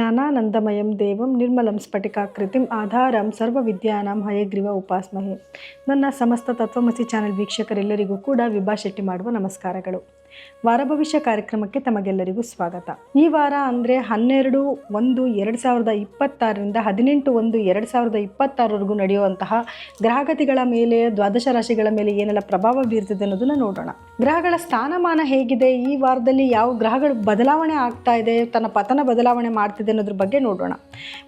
ಜ್ಞಾನಾನಂದಮಯಂ ದೇವಂ ನಿರ್ಮಲಂ ಸ್ಫಟಿಕಾಕೃತಿಂ ಆಧಾರಂ ಸರ್ವವಿದ್ಯಾನಾಂ ಹಯಗ್ರೀವ ಉಪಾಸ್ಮಹೆ. ನನ್ನ ಸಮಸ್ತ ತತ್ವಮಸಿ ಚಾನೆಲ್ ವೀಕ್ಷಕರೆಲ್ಲರಿಗೂ ಕೂಡ ವಿಭಾ ಶೆಟ್ಟಿ ಮಾಡುವ ನಮಸ್ಕಾರಗಳು. ವಾರ ಭವಿಷ್ಯ ಕಾರ್ಯಕ್ರಮಕ್ಕೆ ತಮಗೆಲ್ಲರಿಗೂ ಸ್ವಾಗತ. ಈ ವಾರ ಅಂದರೆ 12/1/2026ರಿಂದ 18/1/2026ವರೆಗೂ ನಡೆಯುವಂತಹ ಗ್ರಹಗತಿಗಳ ಮೇಲೆ, ದ್ವಾದಶ ರಾಶಿಗಳ ಮೇಲೆ ಏನೆಲ್ಲ ಪ್ರಭಾವ ಬೀರ್ತಿದೆ ಅನ್ನೋದನ್ನು ನೋಡೋಣ. ಗ್ರಹಗಳ ಸ್ಥಾನಮಾನ ಹೇಗಿದೆ, ಈ ವಾರದಲ್ಲಿ ಯಾವ ಗ್ರಹಗಳು ಬದಲಾವಣೆ ಆಗ್ತಾ ಇದೆ, ತನ್ನ ಪತನ ಬದಲಾವಣೆ ಮಾಡ್ತಿದೆ ಅನ್ನೋದ್ರ ಬಗ್ಗೆ ನೋಡೋಣ.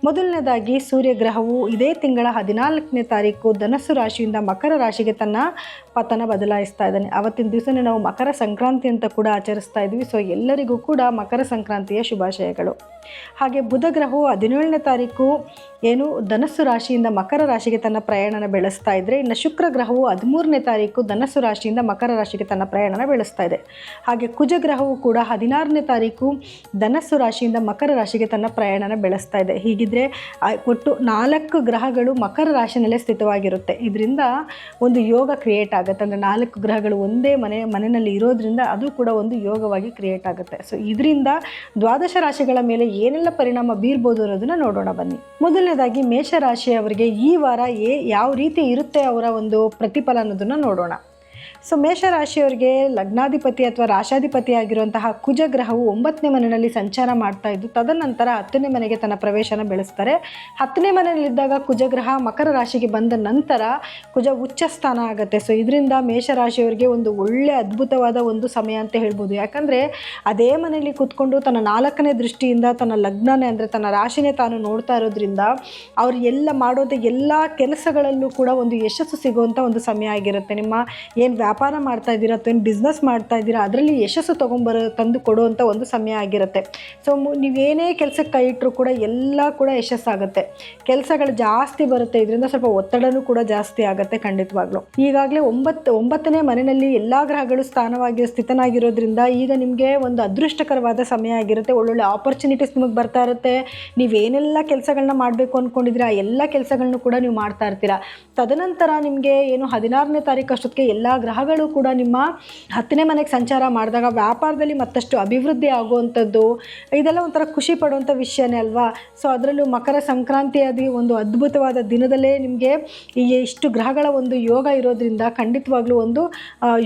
ಮೊದಲನೇದಾಗಿ ಸೂರ್ಯಗ್ರಹವು ಇದೇ ತಿಂಗಳ 14ನೇ ತಾರೀಕು ಧನಸ್ಸು ರಾಶಿಯಿಂದ ಮಕರ ರಾಶಿಗೆ ತನ್ನ ಪತನ ಬದಲಾಯಿಸ್ತಾ ಇದ್ದಾನೆ. ಅವತ್ತಿನ ದಿವಸನೇ ನಾವು ಮಕರ ಸಂಕ್ರಾಂತಿ ಅಂತ ಕೂಡ ಆಚರಿಸ್ತಾ ಇದ್ವಿ. ಸೊ ಎಲ್ಲರಿಗೂ ಕೂಡ ಮಕರ ಸಂಕ್ರಾಂತಿಯ ಶುಭಾಶಯಗಳು. ಹಾಗೆ ಬುಧ ಗ್ರಹವು 17ನೇ ತಾರೀಕು ಧನಸ್ಸು ರಾಶಿಯಿಂದ ಮಕರ ರಾಶಿಗೆ ತನ್ನ ಪ್ರಯಾಣನ ಬೆಳೆಸ್ತಾ ಇದ್ರೆ, ಇನ್ನು ಶುಕ್ರ ಗ್ರಹವು 13ನೇ ತಾರೀಕು ಧನಸ್ಸು ರಾಶಿಯಿಂದ ಮಕರ ರಾಶಿಗೆ ತನ್ನ ಪ್ರಯಾಣನ ಬೆಳೆಸ್ತಾ ಇದೆ. ಹಾಗೆ ಕುಜ ಗ್ರಹವು ಕೂಡ 16ನೇ ತಾರೀಕು ಧನಸ್ಸು ರಾಶಿಯಿಂದ ಮಕರ ರಾಶಿಗೆ ತನ್ನ ಪ್ರಯಾಣನ ಬೆಳೆಸ್ತಾ ಇದೆ. ಹೀಗಿದ್ರೆ ಒಟ್ಟು 4 ಗ್ರಹಗಳು ಮಕರ ರಾಶಿನಲ್ಲೇ ಸ್ಥಿತವಾಗಿರುತ್ತೆ. ಇದರಿಂದ ಒಂದು ಯೋಗ ಕ್ರಿಯೇಟ್ ಆಗುತ್ತೆ. ಅಂದರೆ 4 ಗ್ರಹಗಳು ಒಂದೇ ಮನೆಯಲ್ಲಿ ಇರೋದ್ರಿಂದ ಅದು ಕೂಡ ಒಂದು ಯೋಗವಾಗಿ ಕ್ರಿಯೇಟ್ ಆಗುತ್ತೆ. ಸೊ ಇದರಿಂದ ದ್ವಾದಶ ರಾಶಿಗಳ ಮೇಲೆ ಏನೆಲ್ಲ ಪರಿಣಾಮ ಬೀರ್ಬೋದು ಅನ್ನೋದನ್ನ ನೋಡೋಣ ಬನ್ನಿ. ಮೊದಲನೇದಾಗಿ ಮೇಷರಾಶಿಯವರಿಗೆ ಈ ವಾರ ಯಾವ ರೀತಿ ಇರುತ್ತೆ ಅವರ ಒಂದು ಪ್ರತಿಫಲ ಅನ್ನೋದನ್ನ ನೋಡೋಣ. ಸೊ ಮೇಷರಾಶಿಯವರಿಗೆ ಲಗ್ನಾಧಿಪತಿ ಅಥವಾ ರಾಶಾಧಿಪತಿ ಆಗಿರುವಂತಹ ಕುಜ ಗ್ರಹವು 9ನೇ ಮನೆಯಲ್ಲಿ ಸಂಚಾರ ಮಾಡ್ತಾ ಇದ್ದು, ತದನಂತರ 10ನೇ ಮನೆಗೆ ತನ್ನ ಪ್ರವೇಶನ ಬೆಳೆಸ್ತಾರೆ. 10ನೇ ಮನೆಯಲ್ಲಿದ್ದಾಗ ಕುಜಗ್ರಹ ಮಕರ ರಾಶಿಗೆ ಬಂದ ನಂತರ ಕುಜ ಉಚ್ಚ ಸ್ಥಾನ ಆಗುತ್ತೆ. ಸೊ ಇದರಿಂದ ಮೇಷರಾಶಿಯವರಿಗೆ ಒಂದು ಒಳ್ಳೆ ಅದ್ಭುತವಾದ ಒಂದು ಸಮಯ ಅಂತ ಹೇಳ್ಬೋದು. ಯಾಕಂದರೆ ಅದೇ ಮನೆಯಲ್ಲಿ ಕೂತ್ಕೊಂಡು ತನ್ನ 4ನೇ ದೃಷ್ಟಿಯಿಂದ ತನ್ನ ಲಗ್ನನೇ ಅಂದರೆ ತನ್ನ ರಾಶಿನೇ ತಾನು ನೋಡ್ತಾ ಇರೋದ್ರಿಂದ ಅವ್ರು ಎಲ್ಲ ಮಾಡೋದು ಎಲ್ಲ ಕೆಲಸಗಳಲ್ಲೂ ಕೂಡ ಒಂದು ಯಶಸ್ಸು ಸಿಗುವಂಥ ಒಂದು ಸಮಯ ಆಗಿರುತ್ತೆ. ನಿಮ್ಮ ಏನು ವ್ಯಾಪಾರ ಮಾಡ್ತಾ ಇದ್ದೀರಾ ಅಥವಾ ಏನು ಬಿಸ್ನೆಸ್ ಮಾಡ್ತಾ ಇದ್ದೀರಾ ಅದರಲ್ಲಿ ಯಶಸ್ಸು ತಂದು ಕೊಡುವಂಥ ಒಂದು ಸಮಯ ಆಗಿರುತ್ತೆ. ಸೊ ನೀವೇನೇ ಕೆಲಸಕ್ಕೆ ಕೈ ಇಟ್ಟರು ಕೂಡ ಎಲ್ಲ ಕೂಡ ಯಶಸ್ಸಾಗುತ್ತೆ, ಕೆಲಸಗಳು ಜಾಸ್ತಿ ಬರುತ್ತೆ. ಇದರಿಂದ ಸ್ವಲ್ಪ ಒತ್ತಡನೂ ಕೂಡ ಜಾಸ್ತಿ ಆಗುತ್ತೆ ಖಂಡಿತವಾಗ್ಲೂ. ಈಗಾಗಲೇ 9ನೇ ಮನೆಯಲ್ಲಿ ಎಲ್ಲ ಗ್ರಹಗಳು ಸ್ಥಿತನಾಗಿರೋದ್ರಿಂದ ಈಗ ನಿಮಗೆ ಒಂದು ಅದೃಷ್ಟಕರವಾದ ಸಮಯ ಆಗಿರುತ್ತೆ. ಒಳ್ಳೊಳ್ಳೆ ಆಪರ್ಚುನಿಟೀಸ್ ನಿಮಗೆ ಬರ್ತಾ ಇರುತ್ತೆ. ನೀವೇನೆಲ್ಲ ಕೆಲಸಗಳನ್ನ ಮಾಡಬೇಕು ಅಂದ್ಕೊಂಡಿದ್ದೀರಾ ಆ ಎಲ್ಲ ಕೆಲಸಗಳನ್ನು ಕೂಡ ನೀವು ಮಾಡ್ತಾ ಇರ್ತೀರಾ. ತದನಂತರ ನಿಮಗೆ 16ನೇ ತಾರೀಕು ಅಷ್ಟೊತ್ತಿಗೆ ಎಲ್ಲ ಗ್ರಹಗಳು ಕೂಡ ನಿಮ್ಮ 10ನೇ ಮನೆಗೆ ಸಂಚಾರ ಮಾಡಿದಾಗ ವ್ಯಾಪಾರದಲ್ಲಿ ಮತ್ತಷ್ಟು ಅಭಿವೃದ್ಧಿ ಆಗುವಂಥದ್ದು, ಇದೆಲ್ಲ ಒಂಥರ ಖುಷಿ ಪಡುವಂಥ ವಿಷಯನೇ ಅಲ್ವಾ. ಸೊ ಅದರಲ್ಲೂ ಮಕರ ಸಂಕ್ರಾಂತಿಯಾದಿ ಒಂದು ಅದ್ಭುತವಾದ ದಿನದಲ್ಲೇ ನಿಮಗೆ ಇಷ್ಟು ಗ್ರಹಗಳ ಒಂದು ಯೋಗ ಇರೋದ್ರಿಂದ ಖಂಡಿತವಾಗ್ಲೂ ಒಂದು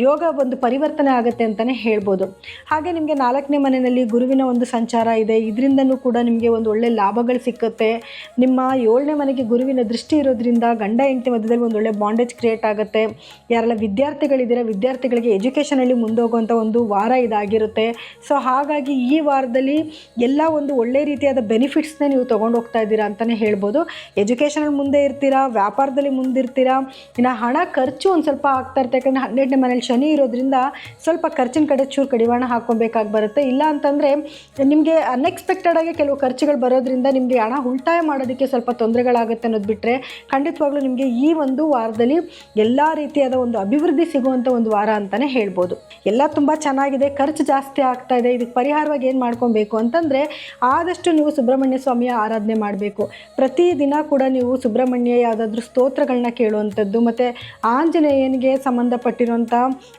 ಯೋಗ ಒಂದು ಪರಿವರ್ತನೆ ಆಗುತ್ತೆ ಅಂತಲೇ ಹೇಳ್ಬೋದು. ಹಾಗೆ ನಿಮಗೆ 4ನೇ ಮನೆಯಲ್ಲಿ ಗುರುವಿನ ಒಂದು ಸಂಚಾರ ಇದೆ. ಇದರಿಂದನೂ ಕೂಡ ನಿಮಗೆ ಒಂದು ಒಳ್ಳೆ ಲಾಭಗಳು ಸಿಕ್ಕುತ್ತೆ. ನಿಮ್ಮ 7ನೇ ಮನೆಗೆ ಗುರುವಿನ ದೃಷ್ಟಿ ಇರೋದ್ರಿಂದ ಗಂಡ ಹೆಂಡತಿ ಮಧ್ಯದಲ್ಲಿ ಒಂದು ಒಳ್ಳೆ ಬಾಂಡೇಜ್ ಕ್ರಿಯೇಟ್ ಆಗುತ್ತೆ. ಯಾರೆಲ್ಲ ವಿದ್ಯಾರ್ಥಿಗಳಿದ್ದೀರಾ ವಿದ್ಯಾರ್ಥಿಗಳಿಗೆ ಎಜುಕೇಷನಲ್ಲಿ ಮುಂದೋಗುವಂಥ ಒಂದು ವಾರ ಇದಾಗಿರುತ್ತೆ. ಸೊ ಹಾಗಾಗಿ ಈ ವಾರದಲ್ಲಿ ಎಲ್ಲ ಒಂದು ಒಳ್ಳೆ ರೀತಿಯಾದ ಬೆನಿಫಿಟ್ಸ್ನೇ ನೀವು ತೊಗೊಂಡು ಹೋಗ್ತಾ ಇದ್ದೀರಾ ಅಂತಲೇ ಹೇಳ್ಬೋದು. ಎಜುಕೇಷನಲ್ಲಿ ಮುಂದೆ ಇರ್ತೀರಾ, ವ್ಯಾಪಾರದಲ್ಲಿ ಮುಂದಿರ್ತೀರಾ. ಇನ್ನು ಹಣ ಖರ್ಚು ಒಂದು ಸ್ವಲ್ಪ ಆಗ್ತಾ ಇರುತ್ತೆ. ಯಾಕಂದರೆ 12ನೇ ಮನೇಲಿ ಶನಿ ಇರೋದ್ರಿಂದ ಸ್ವಲ್ಪ ಖರ್ಚಿನ ಕಡೆ ಚೂರು ಕಡಿವಾಣ ಹಾಕ್ಕೊಬೇಕಾಗಿ ಬರುತ್ತೆ. ಇಲ್ಲ ಅಂತಂದರೆ ನಿಮಗೆ ಅನ್ಎಕ್ಸ್ಪೆಕ್ಟೆಡ್ ಆಗಿ ಕೆಲವು ಖರ್ಚುಗಳು ಬರೋದ್ರಿಂದ ನಿಮಗೆ ಹಣ ಉಳಿತಾಯ ಮಾಡೋದಕ್ಕೆ ಸ್ವಲ್ಪ ತೊಂದರೆಗಳಾಗುತ್ತೆ ಅನ್ನೋದು ಬಿಟ್ಟರೆ ಖಂಡಿತವಾಗ್ಲೂ ನಿಮಗೆ ಈ ಒಂದು ವಾರದಲ್ಲಿ ಎಲ್ಲ ರೀತಿಯಾದ ಒಂದು ಅಭಿವೃದ್ಧಿ ಸಿಗುವಂಥ ಒಂದು ವಾರ ಅಂತಲೇ ಹೇಳ್ಬೋದು. ಎಲ್ಲ ತುಂಬ ಚೆನ್ನಾಗಿದೆ, ಖರ್ಚು ಜಾಸ್ತಿ ಆಗ್ತಾ ಇದೆ. ಇದಕ್ಕೆ ಪರಿಹಾರವಾಗಿ ಏನು ಮಾಡ್ಕೊಬೇಕು ಅಂತಂದರೆ ಆದಷ್ಟು ನೀವು ಸುಬ್ರಹ್ಮಣ್ಯ ಸ್ವಾಮಿಯ ಆರಾಧನೆ ಮಾಡಬೇಕು. ಪ್ರತಿದಿನ ಕೂಡ ನೀವು ಸುಬ್ರಹ್ಮಣ್ಯ ಯಾವುದಾದ್ರೂ ಸ್ತೋತ್ರಗಳನ್ನ ಕೇಳುವಂಥದ್ದು, ಮತ್ತು ಆಂಜನೇಯನಿಗೆ ಸಂಬಂಧಪಟ್ಟಿರುವಂಥ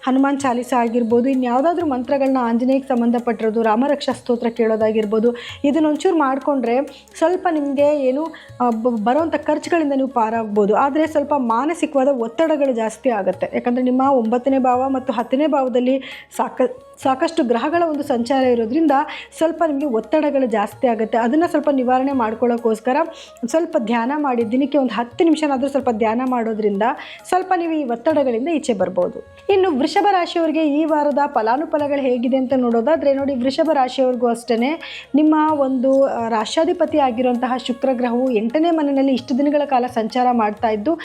ಹನುಮಾನ್ ಚಾಲಿಸ ಆಗಿರ್ಬೋದು, ಇನ್ಯಾವುದಾದ್ರೂ ಮಂತ್ರಗಳನ್ನ ಆಂಜನೇಯಕ್ಕೆ ಸಂಬಂಧಪಟ್ಟಿರೋದು, ರಾಮರಕ್ಷಾ ಸ್ತೋತ್ರ ಕೇಳೋದಾಗಿರ್ಬೋದು, ಇದನ್ನೊಂಚೂರು ಮಾಡಿಕೊಂಡ್ರೆ ಸ್ವಲ್ಪ ನಿಮಗೆ ಬರೋವಂಥ ಖರ್ಚುಗಳಿಂದ ನೀವು ಪಾರಾಗ್ಬೋದು. ಆದರೆ ಸ್ವಲ್ಪ ಮಾನಸಿಕವಾದ ಒತ್ತಡಗಳು ಜಾಸ್ತಿ ಆಗುತ್ತೆ. ಯಾಕಂದರೆ ನಿಮ್ಮ 9ನೇ ಭಾವ ಮತ್ತು 10ನೇ ಭಾವದಲ್ಲಿ ಸಾಕಷ್ಟು ಗ್ರಹಗಳ ಒಂದು ಸಂಚಾರ ಇರೋದ್ರಿಂದ ಸ್ವಲ್ಪ ನಿಮಗೆ ಒತ್ತಡಗಳು ಜಾಸ್ತಿ ಆಗುತ್ತೆ. ಅದನ್ನು ಸ್ವಲ್ಪ ನಿವಾರಣೆ ಮಾಡ್ಕೊಳ್ಳೋಕ್ಕೋಸ್ಕರ ಸ್ವಲ್ಪ ಧ್ಯಾನ ಮಾಡಿ, ದಿನಕ್ಕೆ ಒಂದು 10 ನಿಮಿಷನಾದರೂ ಸ್ವಲ್ಪ ಧ್ಯಾನ ಮಾಡೋದ್ರಿಂದ ಸ್ವಲ್ಪ ನೀವು ಈ ಒತ್ತಡಗಳಿಂದ ಈಚೆ ಬರ್ಬೋದು. ಇನ್ನು ವೃಷಭ ರಾಶಿಯವರಿಗೆ ಈ ವಾರದ ಫಲಾನುಫಲಗಳು ಹೇಗಿದೆ ಅಂತ ನೋಡೋದಾದರೆ ನೋಡಿ, ವೃಷಭ ರಾಶಿಯವ್ರಿಗೂ ಅಷ್ಟೇ ನಿಮ್ಮ ಒಂದು ರಾಷ್ಟ್ರಾಧಿಪತಿ ಆಗಿರುವಂತಹ ಶುಕ್ರ ಗ್ರಹವು 8ನೇ ಮನೆಯಲ್ಲಿ ಇಷ್ಟು ದಿನಗಳ ಕಾಲ ಸಂಚಾರ ಮಾಡ್ತಾ ಇದ್ದು,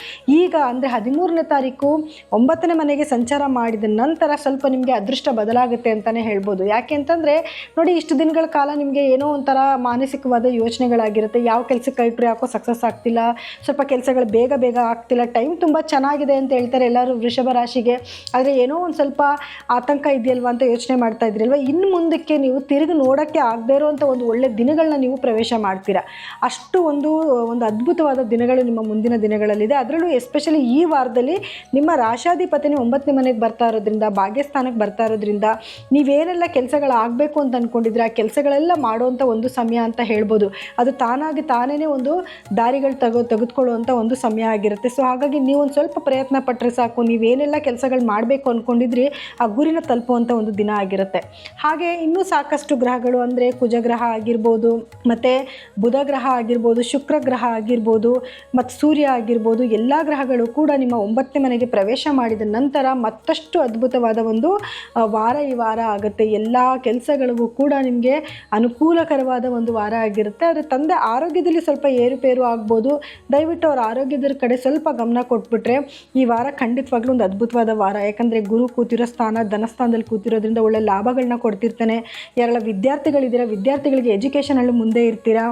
ಈಗ ಅಂದರೆ 13ನೇ ತಾರೀಕು 9ನೇ ಮನೆಗೆ ಸಂಚಾರ ಮಾಡಿದ ನಂತರ ಸ್ವಲ್ಪ ನಿಮಗೆ ಅದೃಷ್ಟ ಬದಲಾಗುತ್ತೆ ಅಂತಲೇ ಹೇಳ್ಬೋದು. ಯಾಕೆ ಅಂತಂದರೆ ನೋಡಿ, ಇಷ್ಟು ದಿನಗಳ ಕಾಲ ನಿಮಗೆ ಏನೋ ಒಂಥರ ಮಾನಸಿಕವಾದ ಯೋಚನೆಗಳಾಗಿರುತ್ತೆ. ಯಾವ ಕೆಲಸಕ್ಕೆ ಕೈ ಇಟ್ಟರು ಯಾಕೋ ಸಕ್ಸಸ್ ಆಗ್ತಿಲ್ಲ, ಸ್ವಲ್ಪ ಕೆಲಸಗಳು ಬೇಗ ಆಗ್ತಿಲ್ಲ, ಟೈಮ್ ತುಂಬ ಚೆನ್ನಾಗಿದೆ ಅಂತ ಹೇಳ್ತಾರೆ ಎಲ್ಲರೂ ವೃಷಭ ರಾಶಿಗೆ. ಆದರೆ ಏನೋ ಒಂದು ಸ್ವಲ್ಪ ಆತಂಕ ಇದೆಯಲ್ವ ಅಂತ ಯೋಚನೆ ಮಾಡ್ತಾ ಇದ್ರಲ್ವ, ಇನ್ನು ಮುಂದಕ್ಕೆ ನೀವು ತಿರುಗಿ ನೋಡೋಕ್ಕೆ ಆಗದೇ ಇರೋವಂಥ ಒಂದು ಒಳ್ಳೆ ದಿನಗಳನ್ನ ನೀವು ಪ್ರವೇಶ ಮಾಡ್ತೀರಾ. ಅಷ್ಟು ಒಂದು ಅದ್ಭುತವಾದ ದಿನಗಳು ನಿಮ್ಮ ಮುಂದಿನ ದಿನಗಳಲ್ಲಿದೆ. ಅದರಲ್ಲೂ ಎಸ್ಪೆಷಲಿ ಈ ವಾರದಲ್ಲಿ ನಿಮ್ಮ ರಾಶಾಧಿಪತಿನೇ 9ನೇ ಮನೆಗೆ ಬರ್ತಾ ಇರೋದ್ರಿಂದ, ಭಾಗ್ಯಸ್ಥಾನಕ್ಕೆ ಬರ್ತಾ ಇರೋದ್ರಿಂದ ನೀವೇನೆಲ್ಲ ಕೆಲಸಗಳಾಗಬೇಕು ಅಂತ ಅಂದ್ಕೊಂಡಿದ್ರೆ ಆ ಕೆಲಸಗಳೆಲ್ಲ ಮಾಡುವಂಥ ಒಂದು ಸಮಯ ಅಂತ ಹೇಳ್ಬೋದು. ಅದು ತಾನೇ ಒಂದು ದಾರಿಗಳು ತೆಗೆದುಕೊಳ್ಳುವಂಥ ಒಂದು ಸಮಯ ಆಗಿರುತ್ತೆ. ಸೊ ಹಾಗಾಗಿ ನೀವು ಒಂದು ಸ್ವಲ್ಪ ಪ್ರಯತ್ನ ಪಟ್ಟರೆ ಸಾಕು, ನೀವೇನೆಲ್ಲ ಕೆಲಸಗಳು ಮಾಡಬೇಕು ಅಂದ್ಕೊಂಡಿದ್ರಿ ಆ ಗುರಿನ ತಲುಪುವಂಥ ಒಂದು ದಿನ ಆಗಿರುತ್ತೆ. ಹಾಗೆ ಇನ್ನೂ ಸಾಕಷ್ಟು ಗ್ರಹಗಳು ಅಂದರೆ ಕುಜಗ್ರಹ ಆಗಿರ್ಬೋದು, ಮತ್ತು ಬುಧ ಗ್ರಹ ಆಗಿರ್ಬೋದು, ಶುಕ್ರ ಗ್ರಹ ಆಗಿರ್ಬೋದು, ಮತ್ತು ಸೂರ್ಯ ಆಗಿರ್ಬೋದು, ಎಲ್ಲ ಗ್ರಹಗಳು ಕೂಡ ನಿಮ್ಮ 9ನೇ ಮನೆಗೆ ಪ್ರವೇಶ ಮಾಡಿದ ನಂತರ ಮತ್ತಷ್ಟು ಅದ್ಭುತವಾದ ಒಂದು ವಾರ ಈ ವಾರ ಆಗುತ್ತೆ. ಎಲ್ಲ ಕೆಲಸಗಳಿಗೂ ಕೂಡ ನಿಮಗೆ ಅನುಕೂಲಕರವಾದ ಒಂದು ವಾರ ಆಗಿರುತ್ತೆ. ಆದರೆ ತಂದೆ ಆರೋಗ್ಯದಲ್ಲಿ ಸ್ವಲ್ಪ ಏರುಪೇರು ಆಗ್ಬೋದು. ದಯವಿಟ್ಟು ಅವರ ಆರೋಗ್ಯದ ಕಡೆ ಸ್ವಲ್ಪ ಗಮನ ಕೊಟ್ಬಿಟ್ರೆ ಈ ವಾರ ಖಂಡಿತವಾಗ್ಲೂ ಒಂದು ಅದ್ಭುತವಾದ ವಾರ. ಯಾಕಂದರೆ ಗುರು ಕೂತಿರೋ ಸ್ಥಾನ ಧನಸ್ಥಾನದಲ್ಲಿ ಕೂತಿರೋದ್ರಿಂದ ಒಳ್ಳೆ ಲಾಭಗಳನ್ನ ಕೊಡ್ತಿರ್ತಾನೆ. ಯಾರೆಲ್ಲ ವಿದ್ಯಾರ್ಥಿಗಳಿದ್ದೀರಾ, ವಿದ್ಯಾರ್ಥಿಗಳಿಗೆ ಎಜುಕೇಷನಲ್ಲಿ ಮುಂದೆ ಇರ್ತೀರಾ.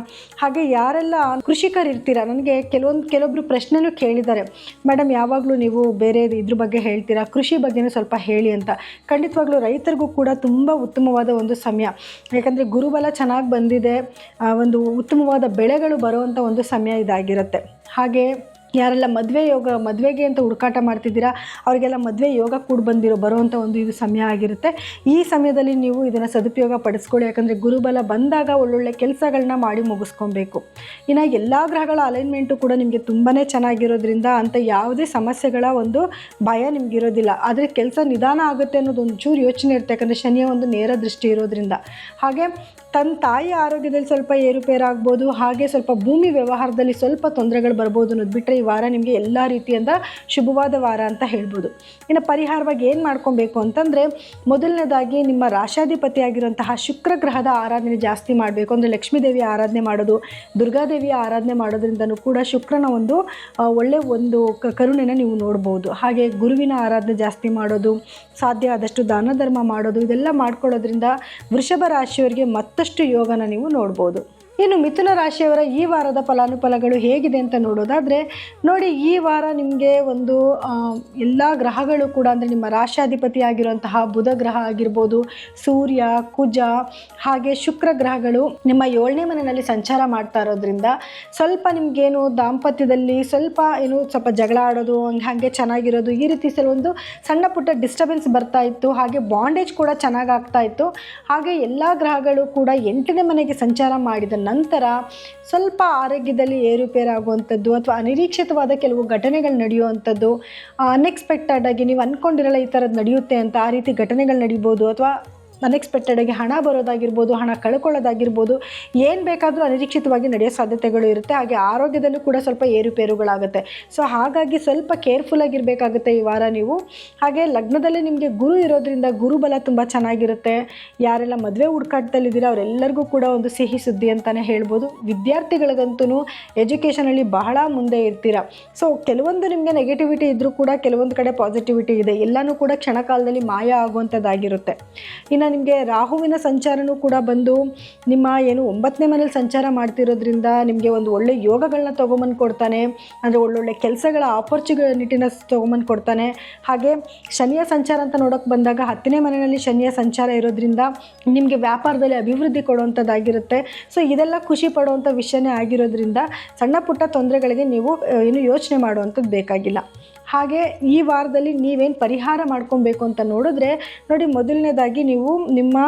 ಹಾಗೆ ಯಾರೆಲ್ಲ ಕೃಷಿಕರು ಇರ್ತೀರಾ, ನನಗೆ ಕೆಲವೊಬ್ಬರು ಪ್ರಶ್ನೆನೂ ಕೇಳಿದ್ದಾರೆ, ಮೇಡಮ್ ಯಾವಾಗಲೂ ನೀವು ಬೇರೆ ಇದ್ರ ಬಗ್ಗೆ ಹೇಳ್ತೀರಾ, ಕೃಷಿ ಬಗ್ಗೆನೂ ಸ್ವಲ್ಪ ಹೇಳಿ ಅಂತ. ಖಂಡಿತವಾಗ್ಲೂ ರೈತರಿಗೂ ಕೂಡ ತುಂಬ ಉತ್ತಮವಾದ ಒಂದು ಸಮಯ. ಯಾಕಂದರೆ ಗುರುಬಲ ಚೆನ್ನಾಗಿ ಬಂದಿದೆ, ಒಂದು ಉತ್ತಮವಾದ ಬೆಳೆಗಳು ಬರುವಂಥ ಒಂದು ಸಮಯ ಇದಾಗಿರುತ್ತೆ. ಹಾಗೆ ಯಾರೆಲ್ಲ ಮದುವೆಗೆ ಅಂತ ಹುಡುಕಾಟ ಮಾಡ್ತಿದ್ದೀರಾ ಅವರಿಗೆಲ್ಲ ಮದುವೆ ಯೋಗ ಕೂಡ ಬರುವಂಥ ಒಂದು ಇದು ಸಮಯ ಆಗಿರುತ್ತೆ. ಈ ಸಮಯದಲ್ಲಿ ನೀವು ಇದನ್ನು ಸದುಪಯೋಗ ಪಡಿಸ್ಕೊಳ್ಳಿ. ಯಾಕಂದರೆ ಗುರುಬಲ ಬಂದಾಗ ಒಳ್ಳೊಳ್ಳೆ ಕೆಲಸಗಳನ್ನ ಮಾಡಿ ಮುಗಿಸ್ಕೊಬೇಕು. ಇನ್ನು ಎಲ್ಲ ಗ್ರಹಗಳ ಅಲೈನ್ಮೆಂಟು ಕೂಡ ನಿಮಗೆ ತುಂಬಾ ಚೆನ್ನಾಗಿರೋದ್ರಿಂದ ಅಂಥ ಯಾವುದೇ ಸಮಸ್ಯೆಗಳ ಒಂದು ಭಯ ನಿಮಗಿರೋದಿಲ್ಲ. ಆದರೆ ಕೆಲಸ ನಿಧಾನ ಆಗುತ್ತೆ ಅನ್ನೋದು ಒಂಚೂರು ಯೋಚನೆ ಇರುತ್ತೆ, ಯಾಕಂದರೆ ಶನಿಯ ಒಂದು ನೇರ ದೃಷ್ಟಿ ಇರೋದ್ರಿಂದ. ಹಾಗೆ ತನ್ನ ತಾಯಿ ಆರೋಗ್ಯದಲ್ಲಿ ಸ್ವಲ್ಪ ಏರುಪೇರಾಗ್ಬೋದು, ಹಾಗೆ ಸ್ವಲ್ಪ ಭೂಮಿ ವ್ಯವಹಾರದಲ್ಲಿ ಸ್ವಲ್ಪ ತೊಂದರೆಗಳು ಬರ್ಬೋದು ಅನ್ನೋದು ಬಿಟ್ಟರೆ ಈ ವಾರ ನಿಮಗೆ ಎಲ್ಲ ರೀತಿಯಿಂದ ಶುಭವಾದ ವಾರ ಅಂತ ಹೇಳ್ಬೋದು. ಇನ್ನು ಪರಿಹಾರವಾಗಿ ಏನು ಮಾಡ್ಕೊಬೇಕು ಅಂತಂದರೆ, ಮೊದಲನೇದಾಗಿ ನಿಮ್ಮ ರಾಶಾಧಿಪತಿ ಆಗಿರುವಂತಹ ಶುಕ್ರ ಗ್ರಹದ ಆರಾಧನೆ ಜಾಸ್ತಿ ಮಾಡಬೇಕು. ಅಂದರೆ ಲಕ್ಷ್ಮೀದೇವಿಯ ಆರಾಧನೆ ಮಾಡೋದು, ದುರ್ಗಾದೇವಿಯ ಆರಾಧನೆ ಮಾಡೋದ್ರಿಂದನೂ ಕೂಡ ಶುಕ್ರನ ಒಂದು ಒಳ್ಳೆಯ ಒಂದು ಕರುಣೆನ ನೀವು ನೋಡ್ಬೋದು. ಹಾಗೆ ಗುರುವಿನ ಆರಾಧನೆ ಜಾಸ್ತಿ ಮಾಡೋದು, ಸಾಧ್ಯ ಆದಷ್ಟು ದಾನ ಧರ್ಮ ಮಾಡೋದು, ಇದೆಲ್ಲ ಮಾಡ್ಕೊಳ್ಳೋದ್ರಿಂದ ವೃಷಭ ರಾಶಿಯವರಿಗೆ ಮತ್ತಷ್ಟು ಯೋಗನ ನೀವು ನೋಡ್ಬೋದು. ಇನ್ನು ಮಿಥುನ ರಾಶಿಯವರ ಈ ವಾರದ ಫಲಾನುಫಲಗಳು ಹೇಗಿದೆ ಅಂತ ನೋಡೋದಾದರೆ, ನೋಡಿ ಈ ವಾರ ನಿಮಗೆ ಒಂದು ಎಲ್ಲ ಗ್ರಹಗಳು ಕೂಡ ಅಂದರೆ ನಿಮ್ಮ ರಾಶಾಧಿಪತಿ ಆಗಿರುವಂತಹ ಬುಧ ಗ್ರಹ ಆಗಿರ್ಬೋದು, ಸೂರ್ಯ, ಕುಜ ಹಾಗೆ ಶುಕ್ರ ಗ್ರಹಗಳು ನಿಮ್ಮ 7ನೇ ಮನೆಯಲ್ಲಿ ಸಂಚಾರ ಮಾಡ್ತಾ ಇರೋದ್ರಿಂದ ಸ್ವಲ್ಪ ನಿಮಗೇನು ದಾಂಪತ್ಯದಲ್ಲಿ ಸ್ವಲ್ಪ ಜಗಳ ಆಡೋದು, ಹಾಗೆ ಚೆನ್ನಾಗಿರೋದು, ಈ ರೀತಿ ಒಂದು ಸಣ್ಣ ಪುಟ್ಟ ಡಿಸ್ಟರ್ಬೆನ್ಸ್ ಬರ್ತಾ ಇತ್ತು. ಹಾಗೆ ಬಾಂಡೇಜ್ ಕೂಡ ಚೆನ್ನಾಗಿ ಆಗ್ತಾ ಇತ್ತು. ಹಾಗೆ ಎಲ್ಲ ಗ್ರಹಗಳು ಕೂಡ 8ನೇ ಮನೆಗೆ ಸಂಚಾರ ಮಾಡಿದ ನಂತರ ಸ್ವಲ್ಪ ಆರೋಗ್ಯದಲ್ಲಿ ಏರುಪೇರಾಗುವಂಥದ್ದು ಅಥವಾ ಅನಿರೀಕ್ಷಿತವಾದ ಕೆಲವು ಘಟನೆಗಳು ನಡೆಯುವಂಥದ್ದು, ಅನ್ಎಕ್ಸ್ಪೆಕ್ಟೆಡ್ ಆಗಿ ನೀವು ಅಂದ್ಕೊಂಡಿರಲ್ಲ ಈ ಥರದ್ದು ನಡೆಯುತ್ತೆ ಅಂತ, ಆ ರೀತಿ ಘಟನೆಗಳು ನಡೀಬೋದು. ಅಥವಾ ಅನ್ಎಕ್ಸ್ಪೆಕ್ಟೆಡಾಗಿ ಹಣ ಬರೋದಾಗಿರ್ಬೋದು, ಹಣ ಕಳ್ಕೊಳ್ಳೋದಾಗಿರ್ಬೋದು, ಏನು ಬೇಕಾದರೂ ಅನಿರೀಕ್ಷಿತವಾಗಿ ನಡೆಯೋ ಸಾಧ್ಯತೆಗಳು ಇರುತ್ತೆ. ಹಾಗೆ ಆರೋಗ್ಯದಲ್ಲೂ ಕೂಡ ಸ್ವಲ್ಪ ಏರುಪೇರುಗಳಾಗುತ್ತೆ. ಸೊ ಹಾಗಾಗಿ ಸ್ವಲ್ಪ ಕೇರ್ಫುಲ್ಲಾಗಿರಬೇಕಾಗುತ್ತೆ ಈ ವಾರ ನೀವು. ಹಾಗೆ ಲಗ್ನದಲ್ಲಿ ನಿಮಗೆ ಗುರು ಇರೋದ್ರಿಂದ ಗುರುಬಲ ತುಂಬ ಚೆನ್ನಾಗಿರುತ್ತೆ. ಯಾರೆಲ್ಲ ಮದುವೆ ಹುಡುಕಾಟದಲ್ಲಿದ್ದೀರಾ ಅವರೆಲ್ಲರಿಗೂ ಕೂಡ ಒಂದು ಸಿಹಿ ಸುದ್ದಿ ಅಂತಲೇ ಹೇಳ್ಬೋದು. ವಿದ್ಯಾರ್ಥಿಗಳಿಗಂತೂ ಎಜುಕೇಷನಲ್ಲಿ ಬಹಳ ಮುಂದೆ ಇರ್ತೀರ. ಸೊ ಕೆಲವೊಂದು ನಿಮಗೆ ನೆಗೆಟಿವಿಟಿ ಇದ್ದರೂ ಕೂಡ ಕೆಲವೊಂದು ಕಡೆ ಪಾಸಿಟಿವಿಟಿ ಇದೆ. ಎಲ್ಲನೂ ಕೂಡ ಕ್ಷಣಕಾಲದಲ್ಲಿ ಮಾಯ ಆಗುವಂಥದ್ದಾಗಿರುತ್ತೆ. ಇನ್ನು ನಿಮಗೆ ರಾಹುವಿನ ಸಂಚಾರನೂ ಕೂಡ ಬಂದು ನಿಮ್ಮ 9ನೇ ಮನೇಲಿ ಸಂಚಾರ ಮಾಡ್ತಿರೋದ್ರಿಂದ ನಿಮಗೆ ಒಂದು ಒಳ್ಳೆ ಯೋಗಗಳನ್ನ ತೊಗೊಂಬಂದು ಕೊಡ್ತಾನೆ. ಅಂದರೆ ಒಳ್ಳೊಳ್ಳೆ ಕೆಲಸಗಳ ಆಪರ್ಚುನಿಟಿನ ತೊಗೊಂಬಂದು ಕೊಡ್ತಾನೆ. ಹಾಗೆ ಶನಿಯ ಸಂಚಾರ ಅಂತ ನೋಡೋಕೆ ಬಂದಾಗ 10ನೇ ಮನೆಯಲ್ಲಿ ಶನಿಯ ಸಂಚಾರ ಇರೋದ್ರಿಂದ ನಿಮಗೆ ವ್ಯಾಪಾರದಲ್ಲಿ ಅಭಿವೃದ್ಧಿ ಕೊಡುವಂಥದ್ದಾಗಿರುತ್ತೆ. ಸೊ ಇದೆಲ್ಲ ಖುಷಿ ಪಡುವಂಥ ವಿಷಯನೇ ಆಗಿರೋದ್ರಿಂದ ಸಣ್ಣ ಪುಟ್ಟ ತೊಂದರೆಗಳಿಗೆ ನೀವು ಯೋಚನೆ ಮಾಡುವಂಥದ್ದು ಬೇಕಾಗಿಲ್ಲ. ಹಾಗೆ ಈ ವಾರದಲ್ಲಿ ನೀವೇನು ಪರಿಹಾರ ಮಾಡ್ಕೊಬೇಕು ಅಂತ ನೋಡಿದ್ರೆ, ನೋಡಿ ಮೊದಲನೇದಾಗಿ ನೀವು ನಿಮ್ಮ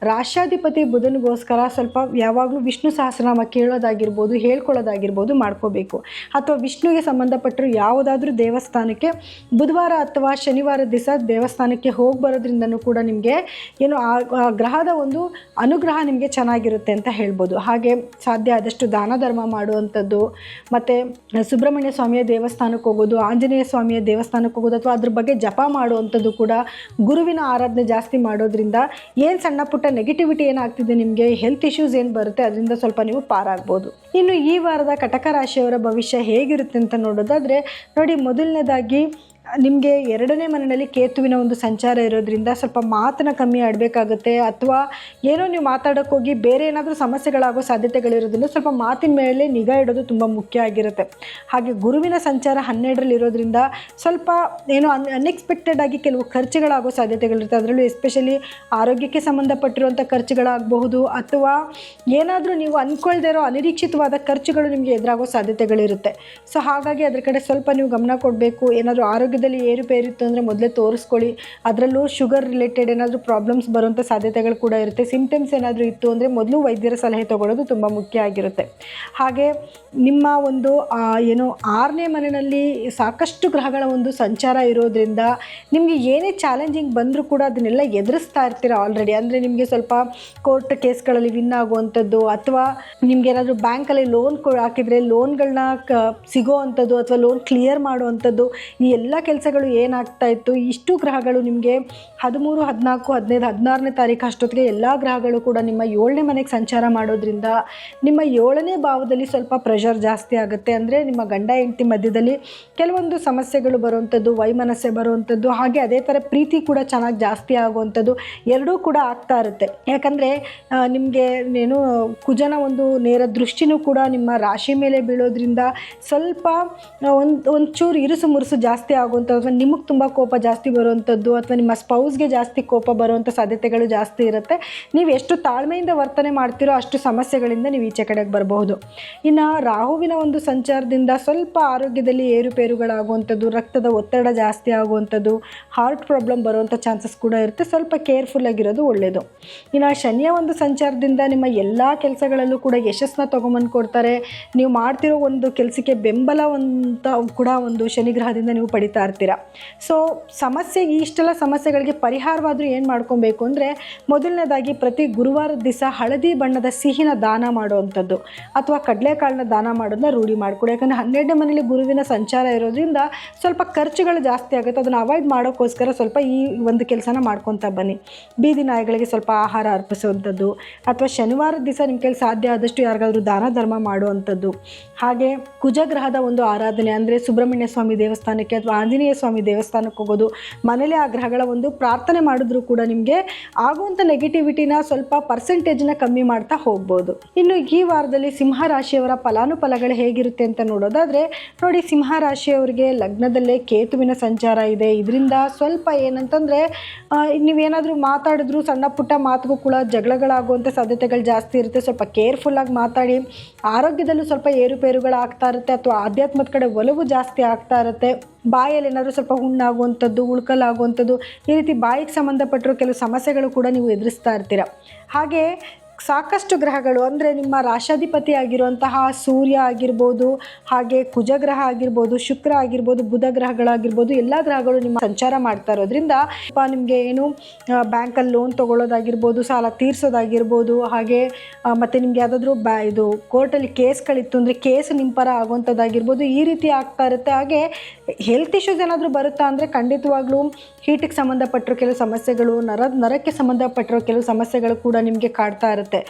ರಾಶಾಧಿಪತಿ ಬುಧನಿಗೋಸ್ಕರ ಸ್ವಲ್ಪ ಯಾವಾಗಲೂ ವಿಷ್ಣು ಸಹಸ್ರನಾಮ ಕೇಳೋದಾಗಿರ್ಬೋದು, ಹೇಳ್ಕೊಳ್ಳೋದಾಗಿರ್ಬೋದು ಮಾಡ್ಕೋಬೇಕು. ಅಥವಾ ವಿಷ್ಣುವಿಗೆ ಸಂಬಂಧಪಟ್ಟರು ಯಾವುದಾದ್ರೂ ದೇವಸ್ಥಾನಕ್ಕೆ ಬುಧವಾರ ಅಥವಾ ಶನಿವಾರ ದಿವಸ ದೇವಸ್ಥಾನಕ್ಕೆ ಹೋಗಿ ಬರೋದ್ರಿಂದನೂ ಕೂಡ ನಿಮಗೆ ಆ ಗ್ರಹದ ಒಂದು ಅನುಗ್ರಹ ನಿಮಗೆ ಚೆನ್ನಾಗಿರುತ್ತೆ ಅಂತ ಹೇಳ್ಬೋದು. ಹಾಗೆ ಸಾಧ್ಯ ಆದಷ್ಟು ದಾನ ಧರ್ಮ ಮಾಡುವಂಥದ್ದು, ಮತ್ತು ಸುಬ್ರಹ್ಮಣ್ಯ ಸ್ವಾಮಿಯ ದೇವಸ್ಥಾನಕ್ಕೆ ಹೋಗೋದು, ಆಂಜನೇಯ ಸ್ವಾಮಿಯ ದೇವಸ್ಥಾನಕ್ಕೆ ಹೋಗೋದು, ಅಥವಾ ಅದ್ರ ಬಗ್ಗೆ ಜಪ ಮಾಡುವಂಥದ್ದು ಕೂಡ, ಗುರುವಿನ ಆರಾಧನೆ ಜಾಸ್ತಿ ಮಾಡೋದ್ರಿಂದ ಏನು ಸಣ್ಣ ಪುಟ್ಟ ನೆಗೆಟಿವಿಟಿ ಏನಾಗ್ತಿದೆ, ನಿಮಗೆ ಹೆಲ್ತ್ ಇಶ್ಯೂಸ್ ಏನು ಬರುತ್ತೆ ಅದರಿಂದ ಸ್ವಲ್ಪ ನೀವು ಪಾರಾಗ್ಬೋದು. ಇನ್ನು ಈ ವಾರದ ಕಟಕ ರಾಶಿಯವರ ಭವಿಷ್ಯ ಹೇಗಿರುತ್ತೆ ಅಂತ ನೋಡೋದಾದರೆ, ನೋಡಿ ಮೊದಲನೇದಾಗಿ ನಿಮಗೆ 2ನೇ ಮನೆಯಲ್ಲಿ ಕೇತುವಿನ ಒಂದು ಸಂಚಾರ ಇರೋದ್ರಿಂದ ಸ್ವಲ್ಪ ಮಾತನ್ನ ಕಮ್ಮಿ ಆಡಬೇಕಾಗುತ್ತೆ. ಅಥವಾ ಏನೋ ನೀವು ಮಾತಾಡೋಕ್ಕೆ ಹೋಗಿ ಬೇರೆ ಏನಾದರೂ ಸಮಸ್ಯೆಗಳಾಗೋ ಸಾಧ್ಯತೆಗಳಿರೋದ್ರಿಂದ ಸ್ವಲ್ಪ ಮಾತಿನ ಮೇಲೆ ನಿಗಾ ಇಡೋದು ತುಂಬ ಮುಖ್ಯ ಆಗಿರುತ್ತೆ. ಹಾಗೆ ಗುರುವಿನ ಸಂಚಾರ 12ರಲ್ಲಿ ಇರೋದ್ರಿಂದ ಸ್ವಲ್ಪ ಅನ್ಎಕ್ಸ್ಪೆಕ್ಟೆಡ್ ಆಗಿ ಕೆಲವು ಖರ್ಚುಗಳಾಗೋ ಸಾಧ್ಯತೆಗಳಿರುತ್ತೆ. ಅದರಲ್ಲೂ ಎಸ್ಪೆಷಲಿ ಆರೋಗ್ಯಕ್ಕೆ ಸಂಬಂಧಪಟ್ಟಿರುವಂಥ ಖರ್ಚುಗಳಾಗಬಹುದು, ಅಥವಾ ಏನಾದರೂ ನೀವು ಅಂದ್ಕೊಳ್ದೇ ಇರೋ ಅನಿರೀಕ್ಷಿತವಾದ ಖರ್ಚುಗಳು ನಿಮಗೆ ಎದುರಾಗೋ ಸಾಧ್ಯತೆಗಳಿರುತ್ತೆ. ಸೊ ಹಾಗಾಗಿ ಅದ್ರ ಕಡೆ ಸ್ವಲ್ಪ ನೀವು ಗಮನ ಕೊಡಬೇಕು. ಏನಾದರೂ ಆರೋಗ್ಯ ಆರೋಗ್ಯದಲ್ಲಿ ಏರುಪೇರು ಇತ್ತು ಅಂದರೆ ಮೊದಲೇ ತೋರಿಸ್ಕೊಳ್ಳಿ. ಅದರಲ್ಲೂ ಶುಗರ್ ರಿಲೇಟೆಡ್ ಏನಾದರೂ ಪ್ರಾಬ್ಲಮ್ಸ್ ಬರುವಂಥ ಸಾಧ್ಯತೆಗಳು ಕೂಡ ಇರುತ್ತೆ. ಸಿಂಪ್ಟಮ್ಸ್ ಏನಾದರೂ ಇತ್ತು ಅಂದರೆ ಮೊದಲು ವೈದ್ಯರ ಸಲಹೆ ತೊಗೊಳ್ಳೋದು ತುಂಬ ಮುಖ್ಯ ಆಗಿರುತ್ತೆ. ಹಾಗೆ ನಿಮ್ಮ ಒಂದು 6ನೇ ಮನೆಯಲ್ಲಿ ಸಾಕಷ್ಟು ಗ್ರಹಗಳ ಒಂದು ಸಂಚಾರ ಇರೋದ್ರಿಂದ ನಿಮಗೆ ಏನೇ ಚಾಲೆಂಜಿಂಗ್ ಬಂದರೂ ಕೂಡ ಅದನ್ನೆಲ್ಲ ಎದುರಿಸ್ತಾ ಇರ್ತೀರ ಆಲ್ರೆಡಿ. ಅಂದರೆ ನಿಮಗೆ ಸ್ವಲ್ಪ ಕೋರ್ಟ್ ಕೇಸ್ಗಳಲ್ಲಿ ವಿನ್ ಆಗುವಂಥದ್ದು, ಅಥವಾ ನಿಮ್ಗೆ ಏನಾದರೂ ಬ್ಯಾಂಕಲ್ಲಿ ಲೋನ್ ಹಾಕಿದರೆ ಲೋನ್ಗಳನ್ನ ಸಿಗೋ ಅಂಥದ್ದು, ಅಥವಾ ಲೋನ್ ಕ್ಲಿಯರ್ ಮಾಡುವಂಥದ್ದು, ಈ ಎಲ್ಲ ಕೆಲಸಗಳು ಏನಾಗ್ತಾ ಇತ್ತು, ಇಷ್ಟು ಗ್ರಹಗಳು ನಿಮಗೆ 13, 14, 15, 16ನೇ ತಾರೀಕು ಅಷ್ಟೊತ್ತಿಗೆ ಎಲ್ಲ ಗ್ರಹಗಳು ಕೂಡ ನಿಮ್ಮ 7ನೇ ಮನೆಗೆ ಸಂಚಾರ ಮಾಡೋದ್ರಿಂದ ನಿಮ್ಮ 7ನೇ ಭಾವದಲ್ಲಿ ಸ್ವಲ್ಪ ಪ್ರೆಷರ್ ಜಾಸ್ತಿ ಆಗುತ್ತೆ. ಅಂದರೆ ನಿಮ್ಮ ಗಂಡ ಹೆಂಡತಿ ಮಧ್ಯದಲ್ಲಿ ಕೆಲವೊಂದು ಸಮಸ್ಯೆಗಳು ಬರುವಂಥದ್ದು, ವೈಮನಸ್ಸೆ ಬರುವಂಥದ್ದು, ಹಾಗೆ ಅದೇ ಥರ ಪ್ರೀತಿ ಕೂಡ ಚೆನ್ನಾಗಿ ಜಾಸ್ತಿ ಆಗುವಂಥದ್ದು ಎರಡೂ ಕೂಡ ಆಗ್ತಾ ಇರುತ್ತೆ. ಯಾಕಂದರೆ ನಿಮಗೆ ಕುಜನ ಒಂದು ನೇರ ದೃಷ್ಟಿನೂ ಕೂಡ ನಿಮ್ಮ ರಾಶಿ ಮೇಲೆ ಬೀಳೋದ್ರಿಂದ ಸ್ವಲ್ಪ ಒಂಚೂರು ಇರುಸು ಮುರುಸು ಜಾಸ್ತಿ ಆಗುವಂಥದ್ದು, ಅಥವಾ ನಿಮಗೆ ತುಂಬ ಕೋಪ ಜಾಸ್ತಿ ಬರುವಂಥದ್ದು, ಅಥವಾ ನಿಮ್ಮ ಸ್ಪೌಸ್ಗೆ ಜಾಸ್ತಿ ಕೋಪ ಬರುವಂಥ ಸಾಧ್ಯತೆಗಳು ಜಾಸ್ತಿ ಇರುತ್ತೆ. ನೀವು ಎಷ್ಟು ತಾಳ್ಮೆಯಿಂದ ವರ್ತನೆ ಮಾಡ್ತೀರೋ ಅಷ್ಟು ಸಮಸ್ಯೆಗಳಿಂದ ನೀವು ಈಚೆ ಕಡೆಗೆ ಬರಬಹುದು. ಇನ್ನು ರಾಹುವಿನ ಒಂದು ಸಂಚಾರದಿಂದ ಸ್ವಲ್ಪ ಆರೋಗ್ಯದಲ್ಲಿ ಏರುಪೇರುಗಳಾಗುವಂಥದ್ದು, ರಕ್ತದ ಒತ್ತಡ ಜಾಸ್ತಿ ಆಗುವಂಥದ್ದು, ಹಾರ್ಟ್ ಪ್ರಾಬ್ಲಮ್ ಬರುವಂಥ ಚಾನ್ಸಸ್ ಕೂಡ ಇರುತ್ತೆ. ಸ್ವಲ್ಪ ಕೇರ್ಫುಲ್ ಆಗಿರೋದು ಒಳ್ಳೆಯದು. ಇನ್ನು ಶನಿಯ ಒಂದು ಸಂಚಾರದಿಂದ ನಿಮ್ಮ ಎಲ್ಲ ಕೆಲಸಗಳಲ್ಲೂ ಕೂಡ ಯಶಸ್ಸನ್ನ ತೊಗೊಂಬಂದು ಕೊಡ್ತಾರೆ. ನೀವು ಮಾಡ್ತಿರೋ ಒಂದು ಕೆಲಸಕ್ಕೆ ಬೆಂಬಲವಂತ ಕೂಡ ಒಂದು ಶನಿಗ್ರಹದಿಂದ ನೀವು ಪಡಿತಾ ಇರ್ತೀರ. ಸೊ ಇಷ್ಟೆಲ್ಲ ಸಮಸ್ಯೆಗಳಿಗೆ ಪರಿಹಾರವಾದರೂ ಏನು ಮಾಡ್ಕೊಬೇಕು ಅಂದರೆ, ಮೊದಲನೇದಾಗಿ ಪ್ರತಿ ಗುರುವಾರದ ದಿವಸ ಹಳದಿ ಬಣ್ಣದ ಸಿಹಿನ ದಾನ ಮಾಡುವಂಥದ್ದು, ಅಥವಾ ಕಡಲೆಕಾಳನ್ನ ದಾನ ಮಾಡೋದನ್ನ ರೂಢಿ ಮಾಡಿಕೊಡಿ. ಯಾಕಂದರೆ 12ನೇ ಮನೇಲಿ ಗುರುವಿನ ಸಂಚಾರ ಇರೋದ್ರಿಂದ ಸ್ವಲ್ಪ ಖರ್ಚುಗಳು ಜಾಸ್ತಿ ಆಗುತ್ತೆ. ಅದನ್ನು ಅವಾಯ್ಡ್ ಮಾಡೋಕ್ಕೋಸ್ಕರ ಸ್ವಲ್ಪ ಈ ಒಂದು ಕೆಲಸನ ಮಾಡ್ಕೊತಾ ಬನ್ನಿ. ಬೀದಿ ನಾಯಿಗಳಿಗೆ ಸ್ವಲ್ಪ ಆಹಾರ ಅರ್ಪಿಸುವಂಥದ್ದು, ಅಥವಾ ಶನಿವಾರದ ದಿವಸ ನಿಮ್ಮ ಕೈಲಿ ಸಾಧ್ಯ ಆದಷ್ಟು ಯಾರಿಗಾದ್ರೂ ದಾನ ಧರ್ಮ ಮಾಡುವಂಥದ್ದು. ಹಾಗೆ ಕುಜಗ್ರಹದ ಒಂದು ಆರಾಧನೆ, ಅಂದರೆ ಸುಬ್ರಹ್ಮಣ್ಯ ಸ್ವಾಮಿ ದೇವಸ್ಥಾನಕ್ಕೆ ಅಥವಾ ಆಂಜನೇಯ ಸ್ವಾಮಿ ದೇವಸ್ಥಾನಕ್ಕೆ ಹೋಗೋದು, ಮನೇಲಿ ಆ ಗ್ರಹಗಳ ಒಂದು ಪ್ರಾರ್ಥನೆ ಮಾಡಿದ್ರೂ ಕೂಡ ನಿಮಗೆ ಆಗುವಂಥ ನೆಗೆಟಿವಿಟಿನ ಸ್ವಲ್ಪ ಪರ್ಸೆಂಟೇಜ್ನ ಕಮ್ಮಿ ಮಾಡ್ತಾ ಹೋಗ್ಬೋದು. ಇನ್ನು ಈ ವಾರದಲ್ಲಿ ಸಿಂಹ ರಾಶಿಯವರ ಫಲಾನುಫಲಗಳು ಹೇಗಿರುತ್ತೆ ಅಂತ ನೋಡೋದಾದರೆ, ನೋಡಿ, ಸಿಂಹ ರಾಶಿಯವರಿಗೆ ಲಗ್ನದಲ್ಲೇ ಕೇತುವಿನ ಸಂಚಾರ ಇದೆ. ಇದರಿಂದ ಸ್ವಲ್ಪ ಏನಂತಂದರೆ, ನೀವೇನಾದರೂ ಮಾತಾಡಿದ್ರು ಸಣ್ಣ ಪುಟ್ಟ ಮಾತಿಗೂ ಕೂಡ ಜಗಳಗಳಾಗುವಂಥ ಸಾಧ್ಯತೆಗಳು ಜಾಸ್ತಿ ಇರುತ್ತೆ. ಸ್ವಲ್ಪ ಕೇರ್ಫುಲ್ಲಾಗಿ ಮಾತಾಡಿ. ಆರೋಗ್ಯದಲ್ಲೂ ಸ್ವಲ್ಪ ಏರುಪೇರುಗಳಾಗ್ತಾ ಇರುತ್ತೆ, ಅಥವಾ ಆಧ್ಯಾತ್ಮದ ಕಡೆ ಒಲವು ಜಾಸ್ತಿ ಆಗ್ತಾ ಇರುತ್ತೆ. ಬಾಯಲ್ಲಿ ಏನಾದರೂ ಸ್ವಲ್ಪ ಹುಣ್ಣಾಗುವಂಥದ್ದು, ಉಳ್ಕಲಾಗುವಂಥದ್ದು, ಈ ರೀತಿ ಬಾಯಿಗೆ ಸಂಬಂಧಪಟ್ಟಿರೋ ಕೆಲವು ಸಮಸ್ಯೆಗಳು ಕೂಡ ನೀವು ಎದುರಿಸ್ತಾ ಇರ್ತೀರ. ಹಾಗೆ ಸಾಕಷ್ಟು ಗ್ರಹಗಳು, ಅಂದರೆ ನಿಮ್ಮ ರಾಶಾಧಿಪತಿ ಆಗಿರುವಂತಹ ಸೂರ್ಯ ಆಗಿರ್ಬೋದು, ಹಾಗೆ ಕುಜಗ್ರಹ ಆಗಿರ್ಬೋದು, ಶುಕ್ರ ಆಗಿರ್ಬೋದು, ಬುಧ ಗ್ರಹಗಳಾಗಿರ್ಬೋದು, ಎಲ್ಲ ಗ್ರಹಗಳು ನಿಮ್ಮ ಸಂಚಾರ ಮಾಡ್ತಾ ಇರೋದ್ರಿಂದ ನಿಮಗೆ ಬ್ಯಾಂಕಲ್ಲಿ ಲೋನ್ ತೊಗೊಳ್ಳೋದಾಗಿರ್ಬೋದು, ಸಾಲ ತೀರಿಸೋದಾಗಿರ್ಬೋದು, ಹಾಗೆ ಮತ್ತು ನಿಮ್ಗೆ ಯಾವುದಾದ್ರೂ ಇದು ಕೋರ್ಟಲ್ಲಿ ಕೇಸ್ಗಳಿತ್ತು ಅಂದರೆ ಕೇಸ್ ನಿಮ್ಮ ಪರ ಆಗುವಂಥದ್ದಾಗಿರ್ಬೋದು, ಈ ರೀತಿ ಆಗ್ತಾ ಇರುತ್ತೆ. ಹಾಗೆ ಹೆಲ್ತ್ ಇಶ್ಯೂಸ್ ಏನಾದರೂ ಬರುತ್ತಾ ಅಂದರೆ ಖಂಡಿತವಾಗ್ಲೂ ಹೀಟಿಗೆ ಸಂಬಂಧಪಟ್ಟಿರೋ ಕೆಲವು ಸಮಸ್ಯೆಗಳು, ನರಕ್ಕೆ ಸಂಬಂಧಪಟ್ಟಿರೋ ಕೆಲವು ಸಮಸ್ಯೆಗಳು ಕೂಡ ನಿಮಗೆ ಕಾಡ್ತಾ ಇರುತ್ತೆ.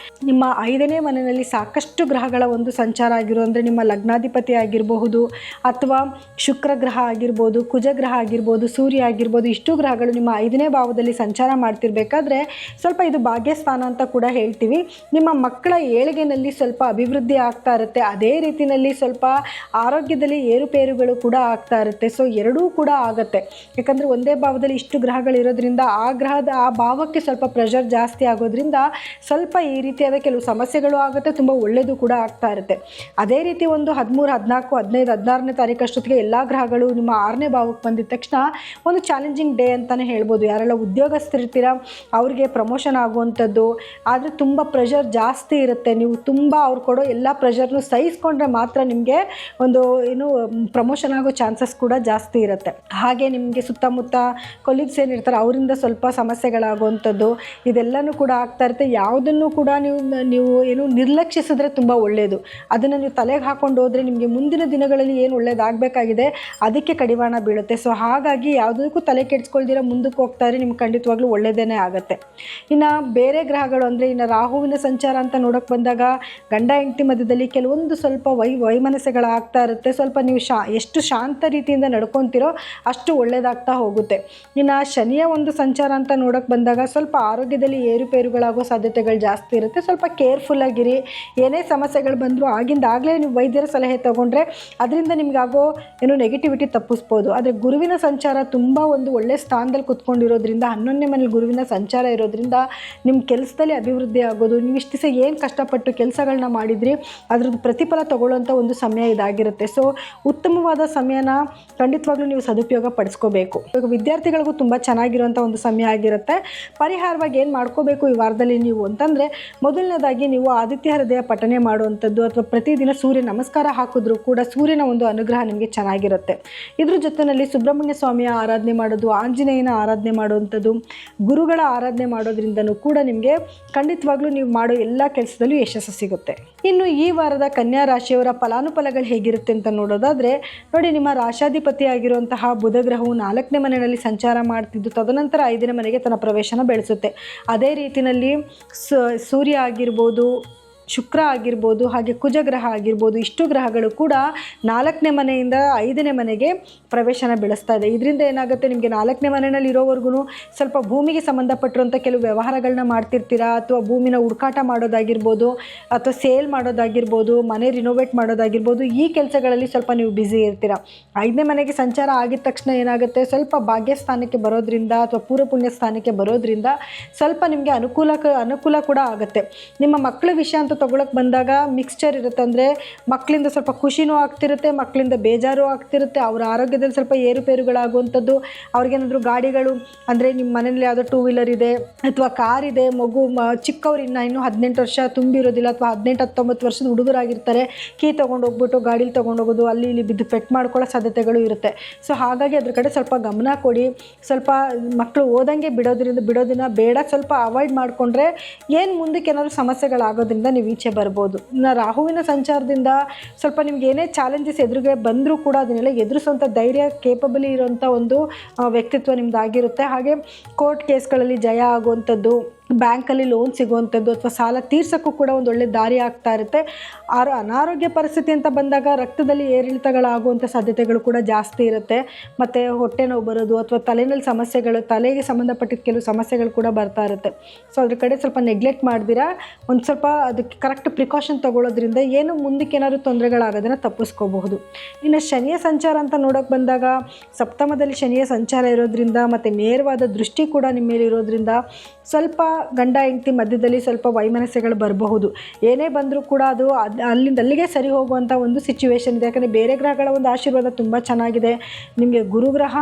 ನಿಮ್ಮ 5ನೇ ಮನೆಯಲ್ಲಿ ಸಾಕಷ್ಟು ಗ್ರಹಗಳ ಒಂದು ಸಂಚಾರ ಆಗಿರೋ, ಅಂದರೆ ನಿಮ್ಮ ಲಗ್ನಾಧಿಪತಿ ಆಗಿರಬಹುದು, ಅಥವಾ ಶುಕ್ರ ಗ್ರಹ ಆಗಿರ್ಬೋದು, ಕುಜಗ್ರಹ ಆಗಿರ್ಬೋದು, ಸೂರ್ಯ ಆಗಿರ್ಬೋದು, ಇಷ್ಟು ಗ್ರಹಗಳು ನಿಮ್ಮ 5ನೇ ಭಾವದಲ್ಲಿ ಸಂಚಾರ ಮಾಡ್ತಿರ್ಬೇಕಾದ್ರೆ ಸ್ವಲ್ಪ ಇದು ಭಾಗ್ಯಸ್ಥಾನ ಅಂತ ಕೂಡ ಹೇಳ್ತೀವಿ. ನಿಮ್ಮ ಮಕ್ಕಳ ಏಳಿಗೆನಲ್ಲಿ ಸ್ವಲ್ಪ ಅಭಿವೃದ್ಧಿ ಆಗ್ತಾ ಇರುತ್ತೆ. ಅದೇ ರೀತಿಯಲ್ಲಿ ಸ್ವಲ್ಪ ಆರೋಗ್ಯದಲ್ಲಿ ಏರುಪೇರುಗಳು ಕೂಡ ಆಗ್ತಾ ಇರುತ್ತೆ. ಸೊ ಎರಡೂ ಕೂಡ ಆಗುತ್ತೆ. ಯಾಕಂದರೆ ಒಂದೇ ಭಾವದಲ್ಲಿ ಇಷ್ಟು ಗ್ರಹಗಳಿರೋದ್ರಿಂದ ಆ ಭಾವಕ್ಕೆ ಸ್ವಲ್ಪ ಪ್ರೆಷರ್ ಜಾಸ್ತಿ ಆಗೋದ್ರಿಂದ ಸ್ವಲ್ಪ ಈ ರೀತಿಯಾದ ಕೆಲವು ಸಮಸ್ಯೆಗಳು ಆಗುತ್ತೆ, ತುಂಬ ಒಳ್ಳೆಯದು ಕೂಡ ಆಗ್ತಾ ಇರುತ್ತೆ. ಅದೇ ರೀತಿ ಒಂದು 13, 14, 15, 16ನೇ ತಾರೀಕು ಅಷ್ಟೊತ್ತಿಗೆ ಎಲ್ಲ ಗ್ರಹಗಳು ನಿಮ್ಮ 6ನೇ ಭಾವಕ್ಕೆ ಬಂದಿದ ತಕ್ಷಣ ಒಂದು ಚಾಲೆಂಜಿಂಗ್ ಡೇ ಅಂತಲೇ ಹೇಳ್ಬೋದು. ಯಾರೆಲ್ಲ ಉದ್ಯೋಗಸ್ಥರಿರ್ತೀರ ಅವ್ರಿಗೆ ಪ್ರಮೋಷನ್ ಆಗುವಂಥದ್ದು, ಆದರೆ ತುಂಬ ಪ್ರೆಷರ್ ಜಾಸ್ತಿ ಇರುತ್ತೆ. ನೀವು ತುಂಬ ಅವ್ರು ಕೊಡೋ ಎಲ್ಲ ಪ್ರೆಷರ್ನು ಸಹಿಸ್ಕೊಂಡ್ರೆ ಮಾತ್ರ ನಿಮಗೆ ಒಂದು ಪ್ರಮೋಷನ್ ಆಗೋ ಚಾನ್ಸಸ್ ಕೂಡ ಜಾಸ್ತಿ ಇರುತ್ತೆ. ಹಾಗೆ ನಿಮಗೆ ಸುತ್ತಮುತ್ತ ಕೊಲೀಗ್ಸ್ ಏನಿರ್ತಾರೆ ಅವರಿಂದ ಸ್ವಲ್ಪ ಸಮಸ್ಯೆಗಳಾಗುವಂಥದ್ದು, ಇದೆಲ್ಲನೂ ಕೂಡ ಆಗ್ತಾ ಇರುತ್ತೆ. ಯಾವುದನ್ನು ಕೂಡ ನೀವು ನಿರ್ಲಕ್ಷಿಸಿದ್ರೆ ತುಂಬ ಒಳ್ಳೆಯದು. ಅದನ್ನು ನೀವು ತಲೆಗೆ ಹಾಕೊಂಡು ಹೋದರೆ ನಿಮಗೆ ಮುಂದಿನ ದಿನಗಳಲ್ಲಿ ಏನು ಒಳ್ಳೇದಾಗಬೇಕಾಗಿದೆ ಅದಕ್ಕೆ ಕಡಿವಾಣ ಬೀಳುತ್ತೆ. ಸೊ ಹಾಗಾಗಿ ಯಾವುದಕ್ಕೂ ತಲೆ ಕೆಡಿಸ್ಕೊಳ್ದಿರ ಮುಂದಕ್ಕೆ ಹೋಗ್ತಾ ಇದ್ರೆ ನಿಮ್ಗೆ ಖಂಡಿತವಾಗ್ಲೂ ಒಳ್ಳೆಯದೇ ಆಗುತ್ತೆ. ಇನ್ನು ಬೇರೆ ಗ್ರಹಗಳು ಅಂದರೆ ಇನ್ನು ರಾಹುವಿನ ಸಂಚಾರ ಅಂತ ನೋಡೋಕ್ಕೆ ಬಂದಾಗ ಗಂಡ ಹೆಂಡತಿ ಮಧ್ಯದಲ್ಲಿ ಕೆಲವೊಂದು ಸ್ವಲ್ಪ ವೈಮನಸ್ಸುಗಳಾಗ್ತಾ ಇರುತ್ತೆ. ಸ್ವಲ್ಪ ನೀವು ಎಷ್ಟು ಶಾಂತ ರೀತಿಯಿಂದ ನಡ್ಕೊತೀರೋ ಅಷ್ಟು ಒಳ್ಳೆಯದಾಗ್ತಾ ಹೋಗುತ್ತೆ. ಇನ್ನು ಶನಿಯ ಒಂದು ಸಂಚಾರ ಅಂತ ನೋಡೋಕ್ಕೆ ಬಂದಾಗ ಸ್ವಲ್ಪ ಆರೋಗ್ಯದಲ್ಲಿ ಏರುಪೇರುಗಳಾಗೋ ಸಾಧ್ಯತೆಗಳು ಜಾಸ್ತಿ ಜಾಸ್ತಿ ಇರುತ್ತೆ. ಸ್ವಲ್ಪ ಕೇರ್ಫುಲ್ಲಾಗಿರಿ. ಏನೇ ಸಮಸ್ಯೆಗಳು ಬಂದರೂ ಆಗಿಂದಾಗಲೇ ನೀವು ವೈದ್ಯರ ಸಲಹೆ ತೊಗೊಂಡ್ರೆ ಅದರಿಂದ ನಿಮಗಾಗೋ ನೆಗೆಟಿವಿಟಿ ತಪ್ಪಿಸ್ಬೋದು. ಆದರೆ ಗುರುವಿನ ಸಂಚಾರ ತುಂಬ ಒಂದು ಒಳ್ಳೆ ಸ್ಥಾನದಲ್ಲಿ ಕುತ್ಕೊಂಡಿರೋದ್ರಿಂದ 11ನೇ ಮನೇಲಿ ಗುರುವಿನ ಸಂಚಾರ ಇರೋದ್ರಿಂದ ನಿಮ್ಮ ಕೆಲಸದಲ್ಲಿ ಅಭಿವೃದ್ಧಿ ಆಗೋದು, ನೀವು ಇಷ್ಟು ದಿವಸ ಏನು ಕಷ್ಟಪಟ್ಟು ಕೆಲಸಗಳನ್ನ ಮಾಡಿದ್ರಿ ಅದ್ರದ್ದು ಪ್ರತಿಫಲ ತಗೊಳ್ಳೋಂಥ ಒಂದು ಸಮಯ ಇದಾಗಿರುತ್ತೆ. ಸೊ ಉತ್ತಮವಾದ ಸಮಯನ ಖಂಡಿತವಾಗ್ಲೂ ನೀವು ಸದುಪಯೋಗ ಪಡಿಸ್ಕೋಬೇಕು. ಇವಾಗ ವಿದ್ಯಾರ್ಥಿಗಳಿಗೂ ತುಂಬ ಚೆನ್ನಾಗಿರುವಂಥ ಒಂದು ಸಮಯ ಆಗಿರುತ್ತೆ. ಪರಿಹಾರವಾಗಿ ಏನು ಮಾಡ್ಕೋಬೇಕು ಈ ವಾರದಲ್ಲಿ ನೀವು ಅಂತಂದರೆ, ಮೊದಲನೇದಾಗಿ ನೀವು ಆದಿತ್ಯ ಹೃದಯ ಪಠನೆ ಮಾಡುವಂಥದ್ದು ಅಥವಾ ಪ್ರತಿದಿನ ಸೂರ್ಯ ನಮಸ್ಕಾರ ಹಾಕಿದ್ರೂ ಕೂಡ ಸೂರ್ಯನ ಒಂದು ಅನುಗ್ರಹ ನಿಮಗೆ ಚೆನ್ನಾಗಿರುತ್ತೆ. ಇದ್ರ ಜೊತೆಯಲ್ಲಿ ಸುಬ್ರಹ್ಮಣ್ಯ ಸ್ವಾಮಿಯ ಆರಾಧನೆ ಮಾಡೋದು, ಆಂಜನೇಯನ ಆರಾಧನೆ ಮಾಡುವಂಥದ್ದು, ಗುರುಗಳ ಆರಾಧನೆ ಮಾಡೋದ್ರಿಂದನೂ ಕೂಡ ನಿಮಗೆ ಖಂಡಿತವಾಗ್ಲೂ ನೀವು ಮಾಡೋ ಎಲ್ಲ ಕೆಲಸದಲ್ಲೂ ಯಶಸ್ಸು ಸಿಗುತ್ತೆ. ಇನ್ನು ಈ ವಾರದ ಕನ್ಯಾ ರಾಶಿಯವರ ಫಲಾನುಫಲಗಳು ಹೇಗಿರುತ್ತೆ ಅಂತ ನೋಡೋದಾದರೆ ನೋಡಿ, ನಿಮ್ಮ ರಾಶಾಧಿಪತಿ ಆಗಿರುವಂತಹ ಬುಧ ಗ್ರಹವು 4ನೇ ಮನೆಯಲ್ಲಿ ಸಂಚಾರ ಮಾಡ್ತಿದ್ದು ತದನಂತರ 5ನೇ ಮನೆಗೆ ತನ್ನ ಪ್ರವೇಶನ ಬೆಳೆಸುತ್ತೆ. ಅದೇ ರೀತಿಯಲ್ಲಿ ಸೂರ್ಯ ಆಗಿರ್ಬೋದು, ಶುಕ್ರ ಆಗಿರ್ಬೋದು, ಹಾಗೆ ಕುಜಗ್ರಹ ಆಗಿರ್ಬೋದು, ಇಷ್ಟು ಗ್ರಹಗಳು ಕೂಡ 4ನೇ ಮನೆಯಿಂದ 5ನೇ ಮನೆಗೆ ಪ್ರವೇಶನ ಬೆಳೆಸ್ತಾ ಇದೆ. ಇದರಿಂದ ಏನಾಗುತ್ತೆ, ನಿಮಗೆ 4ನೇ ಮನೆಯಲ್ಲಿ ಇರೋವರೆಗೂ ಸ್ವಲ್ಪ ಭೂಮಿಗೆ ಸಂಬಂಧಪಟ್ಟಿರುವಂಥ ಕೆಲವು ವ್ಯವಹಾರಗಳನ್ನ ಮಾಡ್ತಿರ್ತೀರಾ, ಅಥವಾ ಭೂಮಿನ ಹುಡುಕಾಟ ಮಾಡೋದಾಗಿರ್ಬೋದು, ಅಥವಾ ಸೇಲ್ ಮಾಡೋದಾಗಿರ್ಬೋದು, ಮನೆ ರಿನೋವೇಟ್ ಮಾಡೋದಾಗಿರ್ಬೋದು, ಈ ಕೆಲಸಗಳಲ್ಲಿ ಸ್ವಲ್ಪ ನೀವು ಬ್ಯುಸಿ ಇರ್ತೀರ. 5ನೇ ಮನೆಗೆ ಸಂಚಾರ ಆಗಿದ ತಕ್ಷಣ ಏನಾಗುತ್ತೆ, ಸ್ವಲ್ಪ ಭಾಗ್ಯಸ್ಥಾನಕ್ಕೆ ಬರೋದ್ರಿಂದ ಅಥವಾ ಪೂರ್ವ ಪುಣ್ಯ ಸ್ಥಾನಕ್ಕೆ ಬರೋದ್ರಿಂದ ಸ್ವಲ್ಪ ನಿಮಗೆ ಅನುಕೂಲ ಕೂಡ ಆಗುತ್ತೆ. ನಿಮ್ಮ ಮಕ್ಕಳ ವಿಷಯ ಅಂತ ತೊಗೊಳಕ್ಕೆ ಬಂದಾಗ ಮಿಕ್ಸ್ಚರ್ ಇರುತ್ತೆ. ಅಂದರೆ ಮಕ್ಕಳಿಂದ ಸ್ವಲ್ಪ ಖುಷಿನೂ ಆಗ್ತಿರುತ್ತೆ, ಮಕ್ಕಳಿಂದ ಬೇಜಾರು ಆಗ್ತಿರುತ್ತೆ, ಅವರ ಆರೋಗ್ಯದಲ್ಲಿ ಸ್ವಲ್ಪ ಏರುಪೇರುಗಳಾಗುವಂಥದ್ದು. ಅವ್ರಿಗೇನಾದರೂ ಗಾಡಿಗಳು ಅಂದರೆ ನಿಮ್ಮ ಮನೇಲಿ ಯಾವುದೋ 2 ವೀಲರ್ ಇದೆ ಅಥವಾ ಕಾರ್ ಇದೆ, ಮಗು ಚಿಕ್ಕವ್ರು ಇನ್ನೂ 18 ವರ್ಷ ತುಂಬಿರೋದಿಲ್ಲ ಅಥವಾ 18-19 ವರ್ಷದ ಹುಡುಗರಾಗಿರ್ತಾರೆ, ಕೀ ತೊಗೊಂಡೋಗ್ಬಿಟ್ಟು ಗಾಡೀಲಿ ತೊಗೊಂಡೋಗೋದು, ಅಲ್ಲಿ ಇಲ್ಲಿ ಬಿದ್ದು ಪೆಟ್ಟು ಮಾಡ್ಕೊಳ್ಳೋ ಸಾಧ್ಯತೆಗಳು ಇರುತ್ತೆ. ಸೊ ಹಾಗಾಗಿ ಅದ್ರ ಕಡೆ ಸ್ವಲ್ಪ ಗಮನ ಕೊಡಿ. ಸ್ವಲ್ಪ ಮಕ್ಕಳು ಓದಂಗೆ ಬಿಡೋದನ್ನ ಬೇಡ, ಸ್ವಲ್ಪ ಅವಾಯ್ಡ್ ಮಾಡಿಕೊಂಡ್ರೆ ಏನು ಮುಂದಕ್ಕೆ ಏನಾದರೂ ಸಮಸ್ಯೆಗಳಾಗೋದ್ರಿಂದ ನೀವು ಈಚೆ ಬರ್ಬೋದು. ಇನ್ನು ರಾಹುವಿನ ಸಂಚಾರದಿಂದ ಸ್ವಲ್ಪ ನಿಮ್ಗೆ ಏನೇ ಚಾಲೆಂಜಸ್ ಎದುರಿಗೆ ಬಂದರೂ ಕೂಡ ಅದನ್ನೆಲ್ಲ ಎದುರಿಸುವಂಥ ಧೈರ್ಯ, ಕೇಪಬಲಿ ಇರೋಂಥ ಒಂದು ವ್ಯಕ್ತಿತ್ವ ನಿಮ್ಮದಾಗಿರುತ್ತೆ. ಹಾಗೆ ಕೋರ್ಟ್ ಕೇಸ್ಗಳಲ್ಲಿ ಜಯ ಆಗುವಂಥದ್ದು, ಬ್ಯಾಂಕಲ್ಲಿ ಲೋನ್ ಸಿಗುವಂಥದ್ದು ಅಥವಾ ಸಾಲ ತೀರ್ಸೋಕ್ಕೂ ಕೂಡ ಒಂದು ಒಳ್ಳೆ ದಾರಿ ಆಗ್ತಾ ಇರುತ್ತೆ. ಅನಾರೋಗ್ಯ ಪರಿಸ್ಥಿತಿ ಅಂತ ಬಂದಾಗ ರಕ್ತದಲ್ಲಿ ಏರಿಳಿತಗಳಾಗುವಂಥ ಸಾಧ್ಯತೆಗಳು ಕೂಡ ಜಾಸ್ತಿ ಇರುತ್ತೆ. ಮತ್ತು ಹೊಟ್ಟೆ ನೋವು ಬರೋದು ಅಥವಾ ತಲೆಯಲ್ಲಿ ಸಮಸ್ಯೆಗಳು, ತಲೆಗೆ ಸಂಬಂಧಪಟ್ಟಿದ್ದ ಕೆಲವು ಸಮಸ್ಯೆಗಳು ಕೂಡ ಬರ್ತಾ ಇರುತ್ತೆ. ಸೊ ಅದ್ರ ಕಡೆ ಸ್ವಲ್ಪ ನೆಗ್ಲೆಕ್ಟ್ ಮಾಡ್ದಿರಾ ಒಂದು ಸ್ವಲ್ಪ ಅದಕ್ಕೆ ಕರೆಕ್ಟ್ ಪ್ರಿಕಾಷನ್ ತೊಗೊಳ್ಳೋದ್ರಿಂದ ಏನು ಮುಂದಕ್ಕೆ ಏನಾದರೂ ತೊಂದರೆಗಳಾಗೋದನ್ನು ತಪ್ಪಿಸ್ಕೋಬಹುದು. ಇನ್ನು ಶನಿಯ ಸಂಚಾರ ಅಂತ ನೋಡೋಕೆ ಬಂದಾಗ ಸಪ್ತಮದಲ್ಲಿ ಶನಿಯ ಸಂಚಾರ ಇರೋದ್ರಿಂದ ಮತ್ತು ನೇರವಾದ ದೃಷ್ಟಿ ಕೂಡ ನಿಮ್ಮ ಮೇಲೆ ಇರೋದ್ರಿಂದ ಸ್ವಲ್ಪ ಗಂಡ ಹೆಂಡತಿ ಮಧ್ಯದಲ್ಲಿ ಸ್ವಲ್ಪ ವೈಮನಸ್ಯಗಳು ಬರಬಹುದು. ಏನೇ ಬಂದರೂ ಕೂಡ ಅದು ಅಲ್ಲಿಗೆ ಸರಿ ಹೋಗುವಂಥ ಒಂದು ಸಿಚುವೇಶನ್ ಇದೆ. ಯಾಕಂದರೆ ಬೇರೆ ಗ್ರಹಗಳ ಒಂದು ಆಶೀರ್ವಾದ ತುಂಬ ಚೆನ್ನಾಗಿದೆ. ನಿಮಗೆ ಗುರುಗ್ರಹ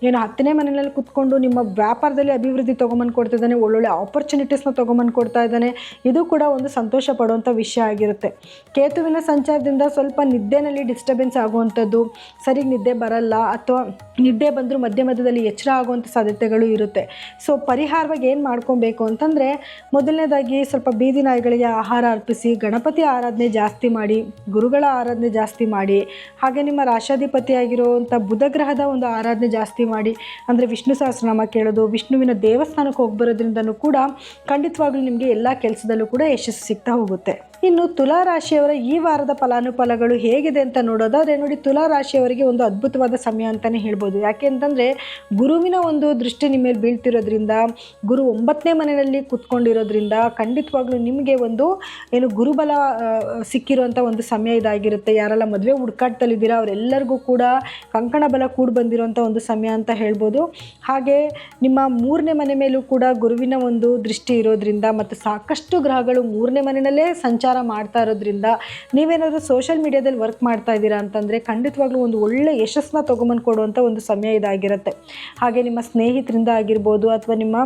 ಏನು 10ನೇ ಮನೆಯಲ್ಲಿ ಕೂತ್ಕೊಂಡು ನಿಮ್ಮ ವ್ಯಾಪಾರದಲ್ಲಿ ಅಭಿವೃದ್ಧಿ ತೊಗೊಂಬಂದು ಕೊಡ್ತಾ ಇದ್ದಾನೆ, ಒಳ್ಳೊಳ್ಳೆ ಆಪರ್ಚುನಿಟೀಸ್ನ ತೊಗೊಂಬಂದು ಕೊಡ್ತಾ ಇದ್ದಾನೆ. ಇದು ಕೂಡ ಒಂದು ಸಂತೋಷ ಪಡುವಂಥ ವಿಷಯ ಆಗಿರುತ್ತೆ. ಕೇತುವಿನ ಸಂಚಾರದಿಂದ ಸ್ವಲ್ಪ ನಿದ್ದೆನಲ್ಲಿ ಡಿಸ್ಟರ್ಬೆನ್ಸ್ ಆಗುವಂಥದ್ದು, ಸರಿಗೆ ನಿದ್ದೆ ಬರಲ್ಲ ಅಥವಾ ನಿದ್ದೆ ಬಂದರೂ ಮಧ್ಯದಲ್ಲಿ ಎಚ್ಚರ ಆಗುವಂಥ ಸಾಧ್ಯತೆಗಳು ಇರುತ್ತೆ. ಸೊ ಪರಿಹಾರವಾಗಿ ಏನು ಮಾಡ್ಕೊಬೇಕು ಅಂತಂದರೆ, ಮೊದಲನೇದಾಗಿ ಸ್ವಲ್ಪ ಬೀದಿ ನಾಯಿಗಳಿಗೆ ಆಹಾರ ಅರ್ಪಿಸಿ, ಗಣಪತಿ ಆರಾಧನೆ ಜಾಸ್ತಿ ಮಾಡಿ, ಗುರುಗಳ ಆರಾಧನೆ ಜಾಸ್ತಿ ಮಾಡಿ, ಹಾಗೆ ನಿಮ್ಮ ರಾಶಾಧಿಪತಿ ಆಗಿರುವಂಥ ಬುಧ ಗ್ರಹದ ಒಂದು ಆರಾಧನೆ ಜಾಸ್ತಿ ಮಾಡಿ. ಅಂದರೆ ವಿಷ್ಣು ಸಹಸ್ರನಾಮ ಕೇಳೋದು, ವಿಷ್ಣುವಿನ ದೇವಸ್ಥಾನಕ್ಕೆ ಹೋಗಿ ಬರೋದ್ರಿಂದನೂ ಕೂಡ ಖಂಡಿತವಾಗ್ಲೂ ನಿಮಗೆ ಎಲ್ಲ ಕೆಲಸದಲ್ಲೂ ಕೂಡ ಯಶಸ್ಸು ಸಿಗ್ತಾ ಹೋಗುತ್ತೆ. ಇನ್ನು ತುಲಾ ರಾಶಿಯವರ ಈ ವಾರದ ಫಲಾನುಫಲಗಳು ಹೇಗಿದೆ ಅಂತ ನೋಡೋದಾದರೆ ನೋಡಿ, ತುಲಾ ರಾಶಿಯವರಿಗೆ ಒಂದು ಅದ್ಭುತವಾದ ಸಮಯ ಅಂತಲೇ ಹೇಳ್ಬೋದು. ಯಾಕೆ ಅಂತಂದರೆ ಗುರುವಿನ ಒಂದು ದೃಷ್ಟಿ ನಿಮ್ಮ ಮೇಲೆ ಬೀಳ್ತಿರೋದ್ರಿಂದ, ಗುರು 9ನೇ ಮನೆಯಲ್ಲಿ ಕೂತ್ಕೊಂಡಿರೋದ್ರಿಂದ ಖಂಡಿತವಾಗ್ಲೂ ನಿಮಗೆ ಒಂದು ಗುರುಬಲ ಸಿಕ್ಕಿರುವಂಥ ಒಂದು ಸಮಯ ಇದಾಗಿರುತ್ತೆ. ಯಾರೆಲ್ಲ ಮದುವೆ ಹುಡುಕಾಟದಲ್ಲಿದ್ದೀರಾ ಅವರೆಲ್ಲರಿಗೂ ಕೂಡ ಕಂಕಣ ಬಲ ಕೂಡಿ ಬಂದಿರೋಂಥ ಒಂದು ಸಮಯ ಅಂತ ಹೇಳ್ಬೋದು. ಹಾಗೆ ನಿಮ್ಮ 3ನೇ ಮನೆ ಮೇಲೂ ಕೂಡ ಗುರುವಿನ ಒಂದು ದೃಷ್ಟಿ ಇರೋದ್ರಿಂದ ಮತ್ತು ಸಾಕಷ್ಟು ಗ್ರಹಗಳು 3ನೇ ಮನೆಯಲ್ಲೇ ಸಂಚಾರ ಮಾಡ್ತಾ ಇರೋದ್ರಿಂದ, ನೀವೇನಾದರೂ ಸೋಷಿಯಲ್ ಮೀಡಿಯಾದಲ್ಲಿ ವರ್ಕ್ ಮಾಡ್ತಾ ಇದ್ದೀರಾ ಅಂತಂದರೆ ಖಂಡಿತವಾಗ್ಲೂ ಒಂದು ಒಳ್ಳೆ ಯಶಸ್ಸನ್ನ ತೊಗೊಂಬಂದು ಕೊಡುವಂಥ ಒಂದು ಸಮಯ ಇದಾಗಿರುತ್ತೆ. ಹಾಗೆ ನಿಮ್ಮ ಸ್ನೇಹಿತರಿಂದ ಆಗಿರ್ಬೋದು ಅಥವಾ ನಿಮ್ಮ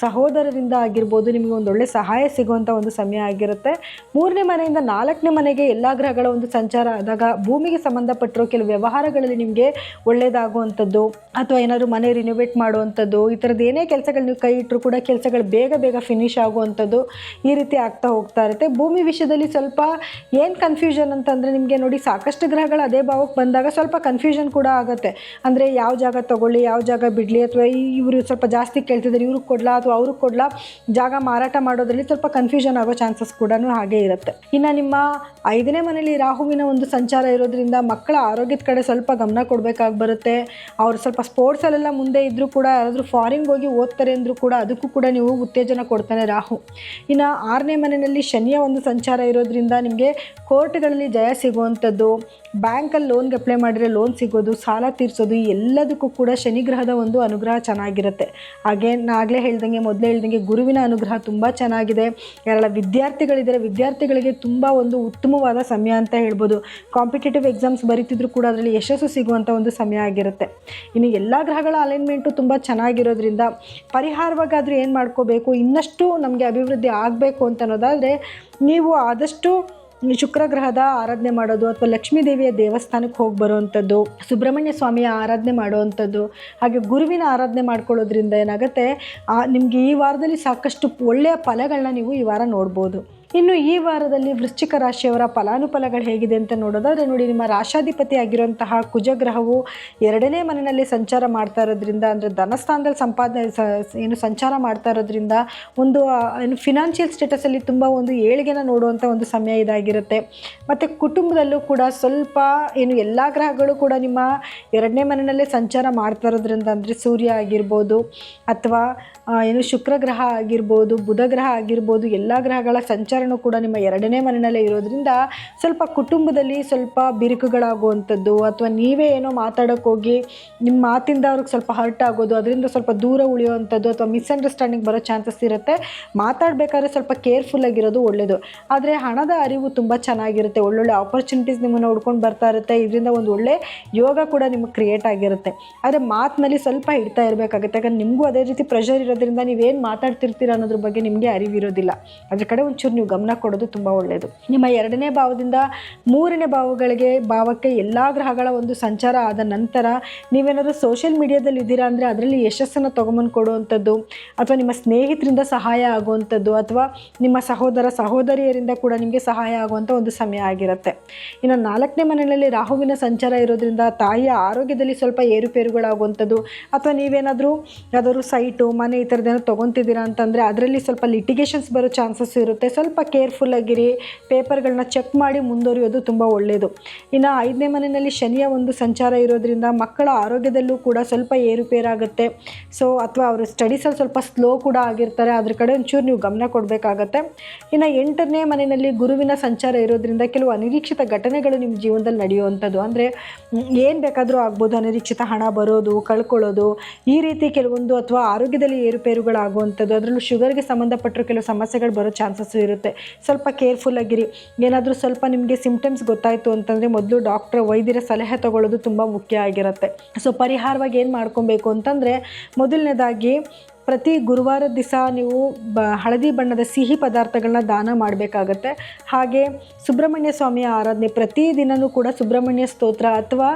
ಸಹೋದರರಿಂದ ಆಗಿರ್ಬೋದು ನಿಮಗೆ ಒಂದು ಒಳ್ಳೆ ಸಹಾಯ ಸಿಗುವಂಥ ಒಂದು ಸಮಯ ಆಗಿರುತ್ತೆ. 3ನೇ ಮನೆಯಿಂದ 4ನೇ ಮನೆಗೆ ಎಲ್ಲ ಗ್ರಹಗಳ ಒಂದು ಸಂಚಾರ ಆದಾಗ ಭೂಮಿಗೆ ಸಂಬಂಧಪಟ್ಟಿರೋ ಕೆಲವು ವ್ಯವಹಾರಗಳಲ್ಲಿ ನಿಮಗೆ ಒಳ್ಳೆಯದಾಗುವಂಥದ್ದು ಅಥವಾ ಏನಾದರೂ ಮನೆ ರಿನೋವೇಟ್ ಮಾಡುವಂಥದ್ದು, ಈ ಥರದ್ದು ಏನೇ ಕೆಲಸಗಳು ನೀವು ಕೈ ಇಟ್ಟರು ಕೂಡ ಕೆಲಸಗಳು ಬೇಗ ಫಿನಿಶ್ ಆಗುವಂಥದ್ದು ಈ ರೀತಿ ಆಗ್ತಾ ಹೋಗ್ತಾ ಇರುತ್ತೆ. ಭೂಮಿ ವಿಷಯದಲ್ಲಿ ಭಾವದಲ್ಲಿ ಸ್ವಲ್ಪ ಏನು ಕನ್ಫ್ಯೂಷನ್ ಅಂತಂದರೆ ನಿಮಗೆ ನೋಡಿ ಸಾಕಷ್ಟು ಗ್ರಹಗಳು ಅದೇ ಭಾವಕ್ಕೆ ಬಂದಾಗ ಸ್ವಲ್ಪ ಕನ್ಫ್ಯೂಷನ್ ಕೂಡ ಆಗುತ್ತೆ. ಅಂದರೆ ಯಾವ ಜಾಗ ತೊಗೊಳ್ಳಿ, ಯಾವ ಜಾಗ ಬಿಡಲಿ, ಅಥವಾ ಇವರು ಸ್ವಲ್ಪ ಜಾಸ್ತಿ ಕೇಳ್ತಿದ್ದಾರೆ ಇವ್ರಿಗೆ ಕೊಡಲಾ ಅಥವಾ ಅವ್ರಿಗೆ ಕೊಡಲಾ, ಜಾಗ ಮಾರಾಟ ಮಾಡೋದ್ರಲ್ಲಿ ಸ್ವಲ್ಪ ಕನ್ಫ್ಯೂಷನ್ ಆಗೋ ಚಾನ್ಸಸ್ ಕೂಡ ಹಾಗೇ ಇರುತ್ತೆ. ಇನ್ನು ನಿಮ್ಮ 5ನೇ ಮನೆಯಲ್ಲಿ ರಾಹುವಿನ ಒಂದು ಸಂಚಾರ ಇರೋದ್ರಿಂದ ಮಕ್ಕಳ ಆರೋಗ್ಯದ ಕಡೆ ಸ್ವಲ್ಪ ಗಮನ ಕೊಡಬೇಕಾಗಿ ಬರುತ್ತೆ. ಅವ್ರು ಸ್ವಲ್ಪ ಸ್ಪೋರ್ಟ್ಸಲ್ಲೆಲ್ಲ ಮುಂದೆ ಇದ್ದರೂ ಕೂಡ ಯಾರಾದರೂ ಫಾರಿನ್ಗೆ ಹೋಗಿ ಓದ್ತಾರೆ ಅಂದರೂ ಕೂಡ ಅದಕ್ಕೂ ಕೂಡ ನೀವು ಉತ್ತೇಜನ ಕೊಡ್ತಾನೆ ರಾಹು. ಇನ್ನು 6ನೇ ಮನೆಯಲ್ಲಿ ಶನಿಯ ಒಂದು ಸಂಚಾರ ಇರೋದ್ರಿಂದ ನಿಮಗೆ ಕೋರ್ಟ್ಗಳಲ್ಲಿ ಜಯ ಸಿಗುವಂಥದ್ದು, ಬ್ಯಾಂಕಲ್ಲಿ ಲೋನ್ಗೆ ಅಪ್ಲೈ ಮಾಡಿದರೆ ಲೋನ್ ಸಿಗೋದು, ಸಾಲ ತೀರಿಸೋದು, ಎಲ್ಲದಕ್ಕೂ ಕೂಡ ಶನಿ ಗ್ರಹದ ಒಂದು ಅನುಗ್ರಹ ಚೆನ್ನಾಗಿರುತ್ತೆ. ಹಾಗೆ ನಾಗಲೇ ಮೊದಲೇ ಹೇಳ್ದಂಗೆ ಗುರುವಿನ ಅನುಗ್ರಹ ತುಂಬ ಚೆನ್ನಾಗಿದೆ. ಯಾರೆಲ್ಲ ವಿದ್ಯಾರ್ಥಿಗಳಿದ್ದಾರೆ ವಿದ್ಯಾರ್ಥಿಗಳಿಗೆ ತುಂಬ ಒಂದು ಉತ್ತಮವಾದ ಸಮಯ ಅಂತ ಹೇಳ್ಬೋದು. ಕಾಂಪಿಟೇಟಿವ್ ಎಕ್ಸಾಮ್ಸ್ ಬರೀತಿದ್ರು ಕೂಡ ಅದರಲ್ಲಿ ಯಶಸ್ಸು ಸಿಗುವಂಥ ಒಂದು ಸಮಯ ಆಗಿರುತ್ತೆ. ಇನ್ನು ಎಲ್ಲ ಗ್ರಹಗಳ ಅಲೈನ್ಮೆಂಟು ತುಂಬ ಚೆನ್ನಾಗಿರೋದ್ರಿಂದ ಪರಿಹಾರವಾಗಾದರೂ ಏನು ಮಾಡ್ಕೋಬೇಕು, ಇನ್ನಷ್ಟು ನಮಗೆ ಅಭಿವೃದ್ಧಿ ಆಗಬೇಕು ಅಂತ ಅನ್ನೋದಾದರೆ ನೀವು ಆದಷ್ಟು ಶುಕ್ರ ಗ್ರಹದ ಆರಾಧನೆ ಮಾಡೋದು, ಅಥವಾ ಲಕ್ಷ್ಮೀ ದೇವಿಯ ದೇವಸ್ಥಾನಕ್ಕೆ ಹೋಗಿ ಬರುವಂಥದ್ದು, ಸುಬ್ರಹ್ಮಣ್ಯ ಸ್ವಾಮಿಯ ಆರಾಧನೆ ಮಾಡುವಂಥದ್ದು, ಹಾಗೆ ಗುರುವಿನ ಆರಾಧನೆ ಮಾಡ್ಕೊಳ್ಳೋದ್ರಿಂದ ಏನಾಗುತ್ತೆ, ನಿಮಗೆ ಈ ವಾರದಲ್ಲಿ ಸಾಕಷ್ಟು ಒಳ್ಳೆಯ ಫಲಗಳನ್ನ ನೀವು ಈ ವಾರ ನೋಡ್ಬೋದು. ಇನ್ನು ಈ ವಾರದಲ್ಲಿ ವೃಶ್ಚಿಕ ರಾಶಿಯವರ ಫಲಾನುಫಲಗಳು ಹೇಗಿದೆ ಅಂತ ನೋಡೋದಾದರೆ ನೋಡಿ, ನಿಮ್ಮ ರಾಶಾಧಿಪತಿ ಆಗಿರುವಂತಹ ಕುಜಗ್ರಹವು 2ನೇ ಮನೆಯಲ್ಲಿ ಸಂಚಾರ ಮಾಡ್ತಾ ಇರೋದ್ರಿಂದ, ಅಂದರೆ ಧನಸ್ಥಾನದಲ್ಲಿ ಸಂಪಾದನೆ ಸಂಚಾರ ಮಾಡ್ತಾ ಇರೋದ್ರಿಂದ ಒಂದು ಫಿನಾನ್ಷಿಯಲ್ ಸ್ಟೇಟಸಲ್ಲಿ ತುಂಬ ಒಂದು ಏಳಿಗೆನ ನೋಡುವಂಥ ಒಂದು ಸಮಯ ಇದಾಗಿರುತ್ತೆ. ಮತ್ತು ಕುಟುಂಬದಲ್ಲೂ ಕೂಡ ಸ್ವಲ್ಪ ಎಲ್ಲ ಗ್ರಹಗಳು ಕೂಡ ನಿಮ್ಮ 2ನೇ ಮನೆಯಲ್ಲೇ ಸಂಚಾರ ಮಾಡ್ತಾ ಇರೋದ್ರಿಂದ, ಅಂದರೆ ಸೂರ್ಯ ಆಗಿರ್ಬೋದು ಅಥವಾ ಶುಕ್ರ ಗ್ರಹ ಆಗಿರ್ಬೋದು, ಬುಧ ಗ್ರಹ ಆಗಿರ್ಬೋದು, ಎಲ್ಲ ಗ್ರಹಗಳ ಸಂಚಾರ ಕೂಡ ನಿಮ್ಮ 2ನೇ ಮನೆಯಲ್ಲೇ ಇರೋದ್ರಿಂದ ಸ್ವಲ್ಪ ಕುಟುಂಬದಲ್ಲಿ ಸ್ವಲ್ಪ ಬಿರುಕುಗಳಾಗುವಂಥದ್ದು, ಅಥವಾ ನೀವೇ ಏನೋ ಮಾತಾಡೋಕೆ ಹೋಗಿ ನಿಮ್ಮ ಮಾತಿಂದ ಅವ್ರಿಗೆ ಸ್ವಲ್ಪ ಹರ್ಟ್ ಆಗೋದು, ಅದರಿಂದ ಸ್ವಲ್ಪ ದೂರ ಉಳಿಯುವಂಥದ್ದು ಅಥವಾ ಮಿಸ್ಅಂಡರ್ಸ್ಟ್ಯಾಂಡಿಂಗ್ ಬರೋ ಚಾನ್ಸಸ್ ಇರುತ್ತೆ. ಮಾತಾಡಬೇಕಾದ್ರೆ ಸ್ವಲ್ಪ ಕೇರ್ಫುಲ್ ಆಗಿರೋದು ಒಳ್ಳೆಯದು. ಆದರೆ ಹಣದ ಅರಿವು ತುಂಬ ಚೆನ್ನಾಗಿರುತ್ತೆ, ಒಳ್ಳೊಳ್ಳೆ ಆಪರ್ಚುನಿಟೀಸ್ ನಿಮ್ಮನ್ನು ಹುಡ್ಕೊಂಡು ಬರ್ತಾ ಇರುತ್ತೆ. ಇದರಿಂದ ಒಂದು ಒಳ್ಳೆ ಯೋಗ ಕೂಡ ನಿಮಗೆ ಕ್ರಿಯೇಟ್ ಆಗಿರುತ್ತೆ. ಆದರೆ ಮಾತಿನಲ್ಲಿ ಸ್ವಲ್ಪ ಇಡ್ತಾ ಇರಬೇಕಾಗುತ್ತೆ, ಯಾಕಂದ್ರೆ ನಿಮಗೂ ಅದೇ ರೀತಿ ಪ್ರೆಷರ್ ಇರೋದ್ರಿಂದ ನೀವೇನು ಮಾತಾಡ್ತಿರ್ತೀರ ಅನ್ನೋದ್ರ ಬಗ್ಗೆ ನಿಮಗೆ ಅರಿವಿರೋದಿಲ್ಲ. ಅದ್ರ ಕಡೆ ಒಂಚೂರು ನೀವು ಗಮನ ಕೊಡೋದು ತುಂಬ ಒಳ್ಳೆಯದು. ನಿಮ್ಮ 2ನೇ ಭಾವದಿಂದ 3ನೇ ಭಾವಕ್ಕೆ ಎಲ್ಲ ಗ್ರಹಗಳ ಒಂದು ಸಂಚಾರ ಆದ ನಂತರ ನೀವೇನಾದರೂ ಸೋಷಿಯಲ್ ಮೀಡಿಯಾದಲ್ಲಿ ಇದ್ದೀರಾ ಅಂದರೆ ಅದರಲ್ಲಿ ಯಶಸ್ಸನ್ನು ತೊಗೊಂಬಂದು ಕೊಡುವಂಥದ್ದು, ಅಥವಾ ನಿಮ್ಮ ಸ್ನೇಹಿತರಿಂದ ಸಹಾಯ ಆಗುವಂಥದ್ದು, ಅಥವಾ ನಿಮ್ಮ ಸಹೋದರಿಯರಿಂದ ಕೂಡ ನಿಮಗೆ ಸಹಾಯ ಆಗುವಂಥ ಒಂದು ಸಮಯ ಆಗಿರುತ್ತೆ. ಇನ್ನು 4ನೇ ಮನೆಯಲ್ಲಿ ರಾಹುವಿನ ಸಂಚಾರ ಇರೋದ್ರಿಂದ ತಾಯಿಯ ಆರೋಗ್ಯದಲ್ಲಿ ಸ್ವಲ್ಪ ಏರುಪೇರುಗಳಾಗುವಂಥದ್ದು, ಅಥವಾ ನೀವೇನಾದರೂ ಯಾವ್ದಾದ್ರು ಸೈಟು ಮನೆ ಈ ಥರದ್ದೇನೋ ತೊಗೊತಿದ್ದೀರಾ ಅಂತಂದರೆ ಅದರಲ್ಲಿ ಸ್ವಲ್ಪ ಲಿಟಿಗೇಷನ್ಸ್ ಬರೋ ಚಾನ್ಸಸ್ ಇರುತ್ತೆ. ಸ್ವಲ್ಪ ಕೇರ್ಫುಲ್ ಆಗಿರಿ, ಪೇಪರ್ಗಳನ್ನ ಚೆಕ್ ಮಾಡಿ ಮುಂದುವರಿಯೋದು ತುಂಬ ಒಳ್ಳೆಯದು. ಇನ್ನು 5ನೇ ಮನೆಯಲ್ಲಿ ಶನಿಯ ಒಂದು ಸಂಚಾರ ಇರೋದ್ರಿಂದ ಮಕ್ಕಳ ಆರೋಗ್ಯದಲ್ಲೂ ಕೂಡ ಸ್ವಲ್ಪ ಏರುಪೇರಾಗುತ್ತೆ. ಅಥವಾ ಅವರು ಸ್ಟಡೀಸಲ್ಲಿ ಸ್ವಲ್ಪ ಸ್ಲೋ ಕೂಡ ಆಗಿರ್ತಾರೆ, ಅದ್ರ ಕಡೆ ಒಂಚೂರು ನೀವು ಗಮನ ಕೊಡಬೇಕಾಗತ್ತೆ. ಇನ್ನು 8ನೇ ಮನೆಯಲ್ಲಿ ಗುರುವಿನ ಸಂಚಾರ ಇರೋದ್ರಿಂದ ಕೆಲವು ಅನಿರೀಕ್ಷಿತ ಘಟನೆಗಳು ನಿಮ್ಮ ಜೀವನದಲ್ಲಿ ನಡೆಯುವಂಥದ್ದು, ಅಂದರೆ ಏನು ಬೇಕಾದರೂ ಆಗ್ಬೋದು, ಅನಿರೀಕ್ಷಿತ ಹಣ ಬರೋದು, ಕಳ್ಕೊಳ್ಳೋದು, ಈ ರೀತಿ ಕೆಲವೊಂದು, ಅಥವಾ ಆರೋಗ್ಯದಲ್ಲಿ ಏರುಪೇರುಗಳಾಗುವಂಥದ್ದು, ಅದರಲ್ಲೂ ಶುಗರ್ಗೆ ಸಂಬಂಧಪಟ್ಟರು ಕೆಲವು ಸಮಸ್ಯೆಗಳು ಬರೋ ಚಾನ್ಸಸ್ ಇರುತ್ತೆ. ಸ್ವಲ್ಪ ಕೇರ್ಫುಲ್ ಆಗಿರಿ. ಏನಾದರೂ ಸ್ವಲ್ಪ ನಿಮಗೆ ಸಿಂಪ್ಟಮ್ಸ್ ಗೊತ್ತಾಯಿತು ಅಂತಂದರೆ ಮೊದಲು ವೈದ್ಯರ ಸಲಹೆ ತಗೊಳ್ಳೋದು ತುಂಬ ಮುಖ್ಯ ಆಗಿರುತ್ತೆ. ಪರಿಹಾರವಾಗಿ ಏನು ಮಾಡ್ಕೊಬೇಕು ಅಂತಂದರೆ, ಮೊದಲನೇದಾಗಿ ಪ್ರತಿ ಗುರುವಾರದ ದಿವಸ ನೀವು ಹಳದಿ ಬಣ್ಣದ ಸಿಹಿ ಪದಾರ್ಥಗಳನ್ನ ದಾನ ಮಾಡಬೇಕಾಗತ್ತೆ. ಹಾಗೆ ಸುಬ್ರಹ್ಮಣ್ಯ ಸ್ವಾಮಿಯ ಆರಾಧನೆ ಪ್ರತಿದಿನವೂ ಕೂಡ ಸುಬ್ರಹ್ಮಣ್ಯ ಸ್ತೋತ್ರ ಅಥವಾ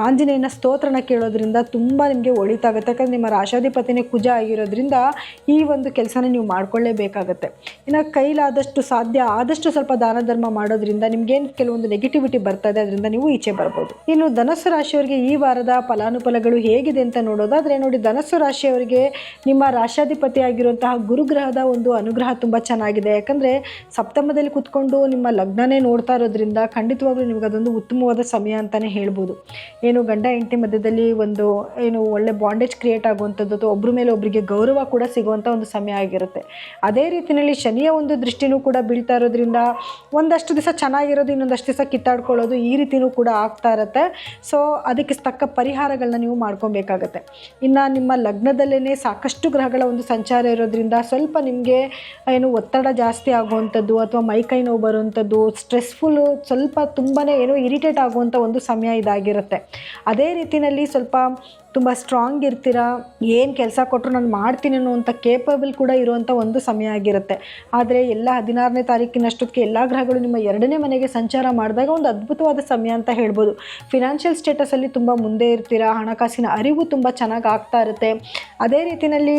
ಆಂಜನೇಯನ ಸ್ತೋತ್ರನ ಕೇಳೋದ್ರಿಂದ ತುಂಬ ನಿಮಗೆ ಒಳಿತಾಗುತ್ತೆ. ಯಾಕಂದರೆ ನಿಮ್ಮ ರಾಶಾಧಿಪತಿನೇ ಕುಜ ಆಗಿರೋದ್ರಿಂದ ಈ ಒಂದು ಕೆಲಸನ ನೀವು ಮಾಡ್ಕೊಳ್ಳೇಬೇಕಾಗತ್ತೆ. ಇನ್ನು ಕೈಲಾದಷ್ಟು ಸಾಧ್ಯ ಆದಷ್ಟು ಸ್ವಲ್ಪ ದಾನ ಧರ್ಮ ಮಾಡೋದ್ರಿಂದ ನಿಮಗೇನು ಕೆಲವೊಂದು ನೆಗೆಟಿವಿಟಿ ಬರ್ತಾ ಇದೆ ಅದರಿಂದ ನೀವು ಈಚೆ ಬರ್ಬೋದು. ಇನ್ನು ಧನಸ್ಸು ರಾಶಿಯವರಿಗೆ ಈ ವಾರದ ಫಲಾನುಫಲಗಳು ಹೇಗಿದೆ ಅಂತ ನೋಡೋದಾದರೆ ನೋಡಿ, ಧನಸ್ಸು ರಾಶಿಯವರಿಗೆ ನಿಮ್ಮ ರಾಶಾಧಿಪತಿ ಆಗಿರುವಂತಹ ಗುರುಗ್ರಹದ ಒಂದು ಅನುಗ್ರಹ ತುಂಬ ಚೆನ್ನಾಗಿದೆ. ಯಾಕಂದರೆ ಸಪ್ತಮದಲ್ಲಿ ಕುತ್ಕೊಂಡು ನಿಮ್ಮ ಲಗ್ನನೇ ನೋಡ್ತಾ ಇರೋದ್ರಿಂದ ಖಂಡಿತವಾಗ್ಲೂ ನಿಮಗೆ ಅದೊಂದು ಉತ್ತಮವಾದ ಸಮಯ ಅಂತಲೇ ಹೇಳ್ಬೋದು. ಗಂಡ ಹೆಂಡತಿ ಮಧ್ಯದಲ್ಲಿ ಒಂದು ಒಳ್ಳೆ ಬಾಂಡೇಜ್ ಕ್ರಿಯೇಟ್ ಆಗುವಂಥದ್ದು, ಅಥವಾ ಒಬ್ಬರ ಮೇಲೆ ಒಬ್ಬರಿಗೆ ಗೌರವ ಕೂಡ ಸಿಗುವಂಥ ಒಂದು ಸಮಯ ಆಗಿರುತ್ತೆ. ಅದೇ ರೀತಿಯಲ್ಲಿ ಶನಿಯ ಒಂದು ದೃಷ್ಟಿನೂ ಕೂಡ ಬೀಳ್ತಾ ಇರೋದ್ರಿಂದ ಒಂದಷ್ಟು ದಿವಸ ಚೆನ್ನಾಗಿರೋದು, ಇನ್ನೊಂದಷ್ಟು ದಿವಸ ಕಿತ್ತಾಡ್ಕೊಳ್ಳೋದು, ಈ ರೀತಿಯೂ ಕೂಡ ಆಗ್ತಾ ಇರುತ್ತೆ. ಅದಕ್ಕೆ ತಕ್ಕ ಪರಿಹಾರಗಳನ್ನ ನೀವು ಮಾಡ್ಕೊಬೇಕಾಗತ್ತೆ. ಇನ್ನು ನಿಮ್ಮ ಲಗ್ನದಲ್ಲಿ ಸಾಕಷ್ಟು ಗ್ರಹಗಳ ಒಂದು ಸಂಚಾರ ಇರೋದ್ರಿಂದ ಸ್ವಲ್ಪ ನಿಮಗೆ ಒತ್ತಡ ಜಾಸ್ತಿ ಆಗುವಂಥದ್ದು, ಅಥವಾ ಮೈಕೈ ನೋವು ಬರುವಂಥದ್ದು, ಸ್ಟ್ರೆಸ್ಫುಲ್ಲು, ಸ್ವಲ್ಪ ತುಂಬಾ ಇರಿಟೇಟ್ ಆಗುವಂಥ ಒಂದು ಸಮಯ ಇದಾಗಿರುತ್ತೆ. ಅದೇ ರೀತಿಯಲ್ಲಿ ಸ್ವಲ್ಪ ತುಂಬ ಸ್ಟ್ರಾಂಗ್ ಇರ್ತೀರಾ, ಏನು ಕೆಲಸ ಕೊಟ್ಟರು ನಾನು ಮಾಡ್ತೀನಿ ಅನ್ನುವಂಥ ಕೇಪಬಲ್ ಕೂಡ ಇರುವಂಥ ಒಂದು ಸಮಯ ಆಗಿರುತ್ತೆ. ಆದರೆ ಎಲ್ಲ 16ನೇ ತಾರೀಕಿನಷ್ಟೊತ್ತಿಗೆ ಎಲ್ಲ ಗ್ರಹಗಳು ನಿಮ್ಮ 2ನೇ ಮನೆಗೆ ಸಂಚಾರ ಮಾಡಿದಾಗ ಒಂದು ಅದ್ಭುತವಾದ ಸಮಯ ಅಂತ ಹೇಳ್ಬೋದು. ಫಿನಾನ್ಷಿಯಲ್ ಸ್ಟೇಟಸಲ್ಲಿ ತುಂಬ ಮುಂದೆ ಇರ್ತೀರಾ, ಹಣಕಾಸಿನ ಅರಿವು ತುಂಬ ಚೆನ್ನಾಗಿ ಆಗ್ತಾ ಇರುತ್ತೆ. ಅದೇ ರೀತಿಯಲ್ಲಿ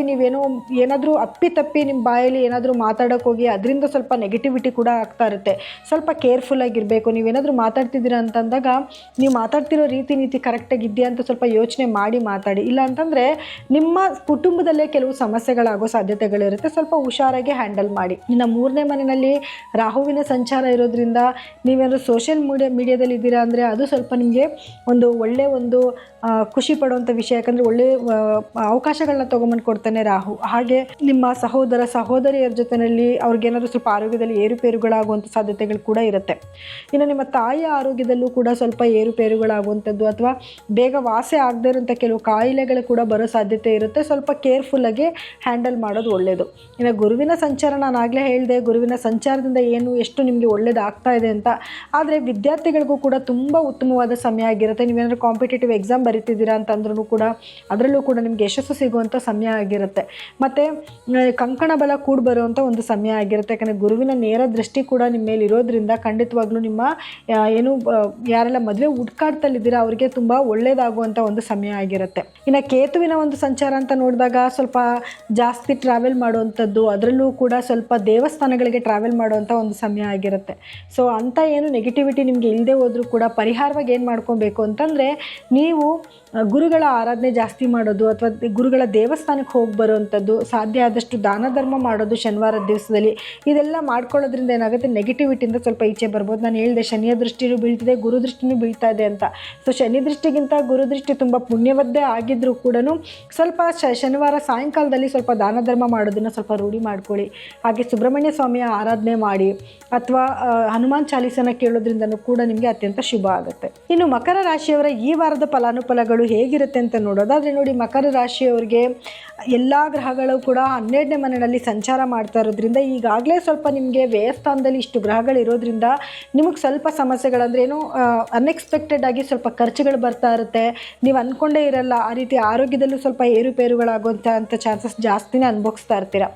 ಏನಾದರೂ ಅಪ್ಪಿತಪ್ಪಿ ನಿಮ್ಮ ಬಾಯಲ್ಲಿ ಏನಾದರೂ ಮಾತಾಡೋಕೆ ಹೋಗಿ ಅದರಿಂದ ಸ್ವಲ್ಪ ನೆಗೆಟಿವಿಟಿ ಕೂಡ ಆಗ್ತಾ ಇರುತ್ತೆ. ಸ್ವಲ್ಪ ಕೇರ್ಫುಲ್ಲಾಗಿರಬೇಕು. ನೀವೇನಾದರೂ ಮಾತಾಡ್ತಿದ್ದೀರಾ ಅಂತಂದಾಗ ನೀವು ಮಾತಾಡ್ತಿರೋ ರೀತಿ ನೀತಿ ಕರೆಕ್ಟಾಗಿ ಇದೆಯಾ ಅಂತ ಸ್ವಲ್ಪ ಯೋಚನೆ ಮಾಡಿ ಮಾತಾಡಿ. ಇಲ್ಲ ಅಂತಂದರೆ ನಿಮ್ಮ ಕುಟುಂಬದಲ್ಲೇ ಕೆಲವು ಸಮಸ್ಯೆಗಳಾಗೋ ಸಾಧ್ಯತೆಗಳಿರುತ್ತೆ. ಸ್ವಲ್ಪ ಹುಷಾರಾಗಿ ಹ್ಯಾಂಡಲ್ ಮಾಡಿ. ಇನ್ನು 3ನೇ ಮನೆಯಲ್ಲಿ ರಾಹುವಿನ ಸಂಚಾರ ಇರೋದ್ರಿಂದ ನೀವೇನಾದರೂ ಸೋಷಿಯಲ್ ಮೀಡಿಯಾದಲ್ಲಿ ಇದ್ದೀರಾ ಅಂದರೆ ಅದು ಸ್ವಲ್ಪ ನಿಮಗೆ ಒಳ್ಳೆಯ ಖುಷಿ ಪಡುವಂಥ ವಿಷಯ. ಯಾಕಂದರೆ ಒಳ್ಳೆಯ ಅವಕಾಶಗಳನ್ನ ತೊಗೊಂಬಂದು ಕೊಡ್ತಾನೆ ರಾಹು. ಹಾಗೆ ನಿಮ್ಮ ಸಹೋದರಿಯರ ಜೊತೆಯಲ್ಲಿ ಅವ್ರಿಗೇನಾದರೂ ಸ್ವಲ್ಪ ಆರೋಗ್ಯದಲ್ಲಿ ಏರುಪೇರುಗಳಾಗುವಂಥ ಸಾಧ್ಯತೆಗಳು ಕೂಡ ಇರುತ್ತೆ. ಇನ್ನು ನಿಮ್ಮ ತಾಯಿಯ ಆರೋಗ್ಯದಲ್ಲೂ ಕೂಡ ಸ್ವಲ್ಪ ಏರುಪೇರುಗಳಾಗುವಂಥದ್ದು ಅಥವಾ ಬೇಗ ವಾಸಿ ಆಗದೇ ಇರೋಂಥ ಕೆಲವು ಕಾಯಿಲೆಗಳು ಕೂಡ ಬರೋ ಸಾಧ್ಯತೆ ಇರುತ್ತೆ. ಸ್ವಲ್ಪ ಕೇರ್ಫುಲ್ಲಾಗಿ ಹ್ಯಾಂಡಲ್ ಮಾಡೋದು ಒಳ್ಳೆಯದು. ಇನ್ನು ಗುರುವಿನ ಸಂಚಾರ, ನಾನು ಆಗಲೇ ಹೇಳಿದೆ ಗುರುವಿನ ಸಂಚಾರದಿಂದ ಎಷ್ಟು ನಿಮಗೆ ಒಳ್ಳೆಯದಾಗ್ತಾ ಇದೆ ಅಂತ. ಆದರೆ ವಿದ್ಯಾರ್ಥಿಗಳಿಗೂ ಕೂಡ ತುಂಬ ಉತ್ತಮವಾದ ಸಮಯ ಆಗಿರುತ್ತೆ. ನೀವೇನಾದರೂ ಕಾಂಪಿಟೇಟಿವ್ ಎಕ್ಸಾಮ್ ಬರೀತಿದ್ದೀರಾ ಅಂತಂದ್ರೂ ಕೂಡ ಅದರಲ್ಲೂ ಕೂಡ ನಿಮಗೆ ಯಶಸ್ಸು ಸಿಗುವಂಥ ಸಮಯ ಆಗಿರುತ್ತೆ. ಮತ್ತು ಕಂಕಣ ಬಲ ಕೂಡ ಬರುವಂಥ ಒಂದು ಸಮಯ ಆಗಿರುತ್ತೆ. ಯಾಕಂದರೆ ಗುರುವಿನ ನೇರ ದೃಷ್ಟಿ ಕೂಡ ನಿಮ್ಮ ಮೇಲೆ ಇರೋದ್ರಿಂದ ಖಂಡಿತವಾಗ್ಲೂ ನಿಮ್ಮ ಯಾರೆಲ್ಲ ಮದುವೆ ಹುಡ್ಕಾಡ್ತಲ್ಲಿದ್ದೀರಾ ಅವರಿಗೆ ತುಂಬ ಒಳ್ಳೆಯದಾಗುವಂಥ ಒಂದು ಸಮಯ ಆಗಿರುತ್ತೆ. ಇನ್ನು ಕೇತುವಿನ ಒಂದು ಸಂಚಾರ ಅಂತ ನೋಡಿದಾಗ ಸ್ವಲ್ಪ ಜಾಸ್ತಿ ಟ್ರಾವೆಲ್ ಮಾಡುವಂಥದ್ದು, ಅದರಲ್ಲೂ ಕೂಡ ಸ್ವಲ್ಪ ದೇವಸ್ಥಾನಗಳಿಗೆ ಟ್ರಾವೆಲ್ ಮಾಡುವಂಥ ಒಂದು ಸಮಯ ಆಗಿರುತ್ತೆ. ಸೊ ಅಂಥ ನೆಗೆಟಿವಿಟಿ ನಿಮಗೆ ಇಲ್ಲದೆ ಹೋದರೂ ಕೂಡ ಪರಿಹಾರವಾಗಿ ಏನು ಮಾಡ್ಕೊಬೇಕು ಅಂತಂದರೆ ನೀವು ಗುರುಗಳ ಆರಾಧನೆ ಜಾಸ್ತಿ ಮಾಡೋದು ಅಥವಾ ಗುರುಗಳ ದೇವಸ್ಥಾನಕ್ಕೆ ಹೋಗಿ ಬರುವಂಥದ್ದು, ಸಾಧ್ಯ ಆದಷ್ಟು ದಾನ ಧರ್ಮ ಮಾಡೋದು ಶನಿವಾರದ ದಿವಸದಲ್ಲಿ. ಇದೆಲ್ಲ ಮಾಡ್ಕೊಳ್ಳೋದ್ರಿಂದ ಏನಾಗುತ್ತೆ, ನೆಗೆಟಿವಿಟಿಯಿಂದ ಸ್ವಲ್ಪ ಈಚೆ ಬರ್ಬೋದು. ನಾನು ಹೇಳಿದೆ ಶನಿಯ ದೃಷ್ಟಿನೂ ಬೀಳ್ತಿದೆ, ಗುರು ದೃಷ್ಟಿನೂ ಬೀಳ್ತಾ ಇದೆ ಅಂತ. ಸೊ ಶನಿ ದೃಷ್ಟಿಗಿಂತ ಗುರು ದೃಷ್ಟಿ ತುಂಬ ಪುಣ್ಯವದ್ದೇ ಆಗಿದ್ದರೂ ಕೂಡ ಸ್ವಲ್ಪ ಶನಿವಾರ ಸಾಯಂಕಾಲದಲ್ಲಿ ಸ್ವಲ್ಪ ದಾನ ಧರ್ಮ ಮಾಡೋದನ್ನು ಸ್ವಲ್ಪ ರೂಢಿ ಮಾಡ್ಕೊಳ್ಳಿ. ಹಾಗೆ ಸುಬ್ರಹ್ಮಣ್ಯ ಸ್ವಾಮಿಯ ಆರಾಧನೆ ಮಾಡಿ ಅಥವಾ ಹನುಮಾನ್ ಚಾಲೀಸನ ಕೇಳೋದ್ರಿಂದನೂ ಕೂಡ ನಿಮಗೆ ಅತ್ಯಂತ ಶುಭ ಆಗುತ್ತೆ. ಇನ್ನು ಮಕರ ರಾಶಿಯವರ ಈ ವಾರದ ಫಲಾನುಫಲಗಳು ಹೇಗಿರುತ್ತೆ ಅಂತ ನೋಡೋದಾದರೆ ನೋಡಿ, ಮಕರ ರಾಶಿಯವರಿಗೆ ಎಲ್ಲ ಗ್ರಹಗಳು ಕೂಡ 12ನೇ ಮನೆಯಲ್ಲಿ ಸಂಚಾರ ಮಾಡ್ತಾ ಇರೋದ್ರಿಂದ ಈಗಾಗಲೇ ಸ್ವಲ್ಪ ನಿಮಗೆ ವ್ಯಯಸ್ಥಾನದಲ್ಲಿ ಇಷ್ಟು ಗ್ರಹಗಳಿರೋದ್ರಿಂದ ನಿಮಗೆ ಸ್ವಲ್ಪ ಸಮಸ್ಯೆಗಳಂದ್ರೆ ಅನ್ಎಕ್ಸ್ಪೆಕ್ಟೆಡ್ ಆಗಿ ಸ್ವಲ್ಪ ಖರ್ಚುಗಳು ಬರ್ತಾ ಇರುತ್ತೆ. ನೀವು ಅಂದ್ಕೊಂಡೇ ಇರಲ್ಲ. ಆ ರೀತಿ ಆರೋಗ್ಯದಲ್ಲೂ ಸ್ವಲ್ಪ ಏರುಪೇರುಗಳಾಗುವಂಥ ಚಾನ್ಸಸ್ ಜಾಸ್ತಿನೇ ಅನುಭವಿಸ್ತಾ ಇರ್ತೀರ.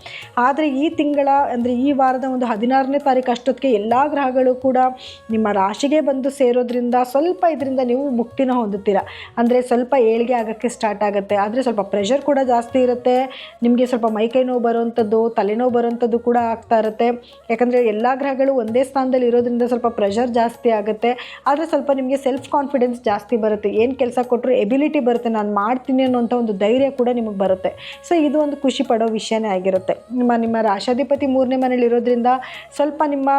ಆದರೆ ಈ ತಿಂಗಳ ಈ ವಾರದ 16ನೇ ತಾರೀಕು ಅಷ್ಟೊತ್ತಿಗೆ ಎಲ್ಲ ಗ್ರಹಗಳು ಕೂಡ ನಿಮ್ಮ ರಾಶಿಗೆ ಬಂದು ಸೇರೋದ್ರಿಂದ ಸ್ವಲ್ಪ ಇದರಿಂದ ನೀವು ಮುಕ್ತಿನ ಹೊಂದುತ್ತೀರ. ಅಂದರೆ ಸ್ವಲ್ಪ ಏಳಿಗೆ ಆಗೋಕ್ಕೆ ಸ್ಟಾರ್ಟ್ ಆಗುತ್ತೆ. ಆದರೆ ಸ್ವಲ್ಪ ಪ್ರೆಷರ್ ಕೂಡ ಜಾಸ್ತಿ ಇರುತ್ತೆ. ನಿಮಗೆ ಸ್ವಲ್ಪ ಮೈಕೈ ನೋವು ಬರುವಂಥದ್ದು, ತಲೆನೋವು ಬರುವಂಥದ್ದು ಕೂಡ ಆಗ್ತಾ ಇರುತ್ತೆ. ಯಾಕಂದರೆ ಎಲ್ಲ ಗ್ರಹಗಳು ಒಂದೇ ಸ್ಥಾನದಲ್ಲಿ ಇರೋದ್ರಿಂದ ಸ್ವಲ್ಪ ಪ್ರೆಷರ್ ಜಾಸ್ತಿ ಆಗುತ್ತೆ. ಆದರೆ ಸ್ವಲ್ಪ ನಿಮಗೆ ಸೆಲ್ಫ್ ಕಾನ್ಫಿಡೆನ್ಸ್ ಜಾಸ್ತಿ ಬರುತ್ತೆ. ಏನು ಕೆಲಸ ಕೊಟ್ಟರು ಎಬಿಲಿಟಿ ಬರುತ್ತೆ, ನಾನು ಮಾಡ್ತೀನಿ ಅನ್ನೋಂಥ ಒಂದು ಧೈರ್ಯ ಕೂಡ ನಿಮಗೆ ಬರುತ್ತೆ. ಸೊ ಇದು ಒಂದು ಖುಷಿ ಪಡೋ ವಿಷಯನೇ ಆಗಿರುತ್ತೆ. ನಿಮ್ಮ ರಾಶಾಧಿಪತಿ 3ನೇ ಮನೇಲಿ ಇರೋದ್ರಿಂದ ಸ್ವಲ್ಪ ನಿಮ್ಮ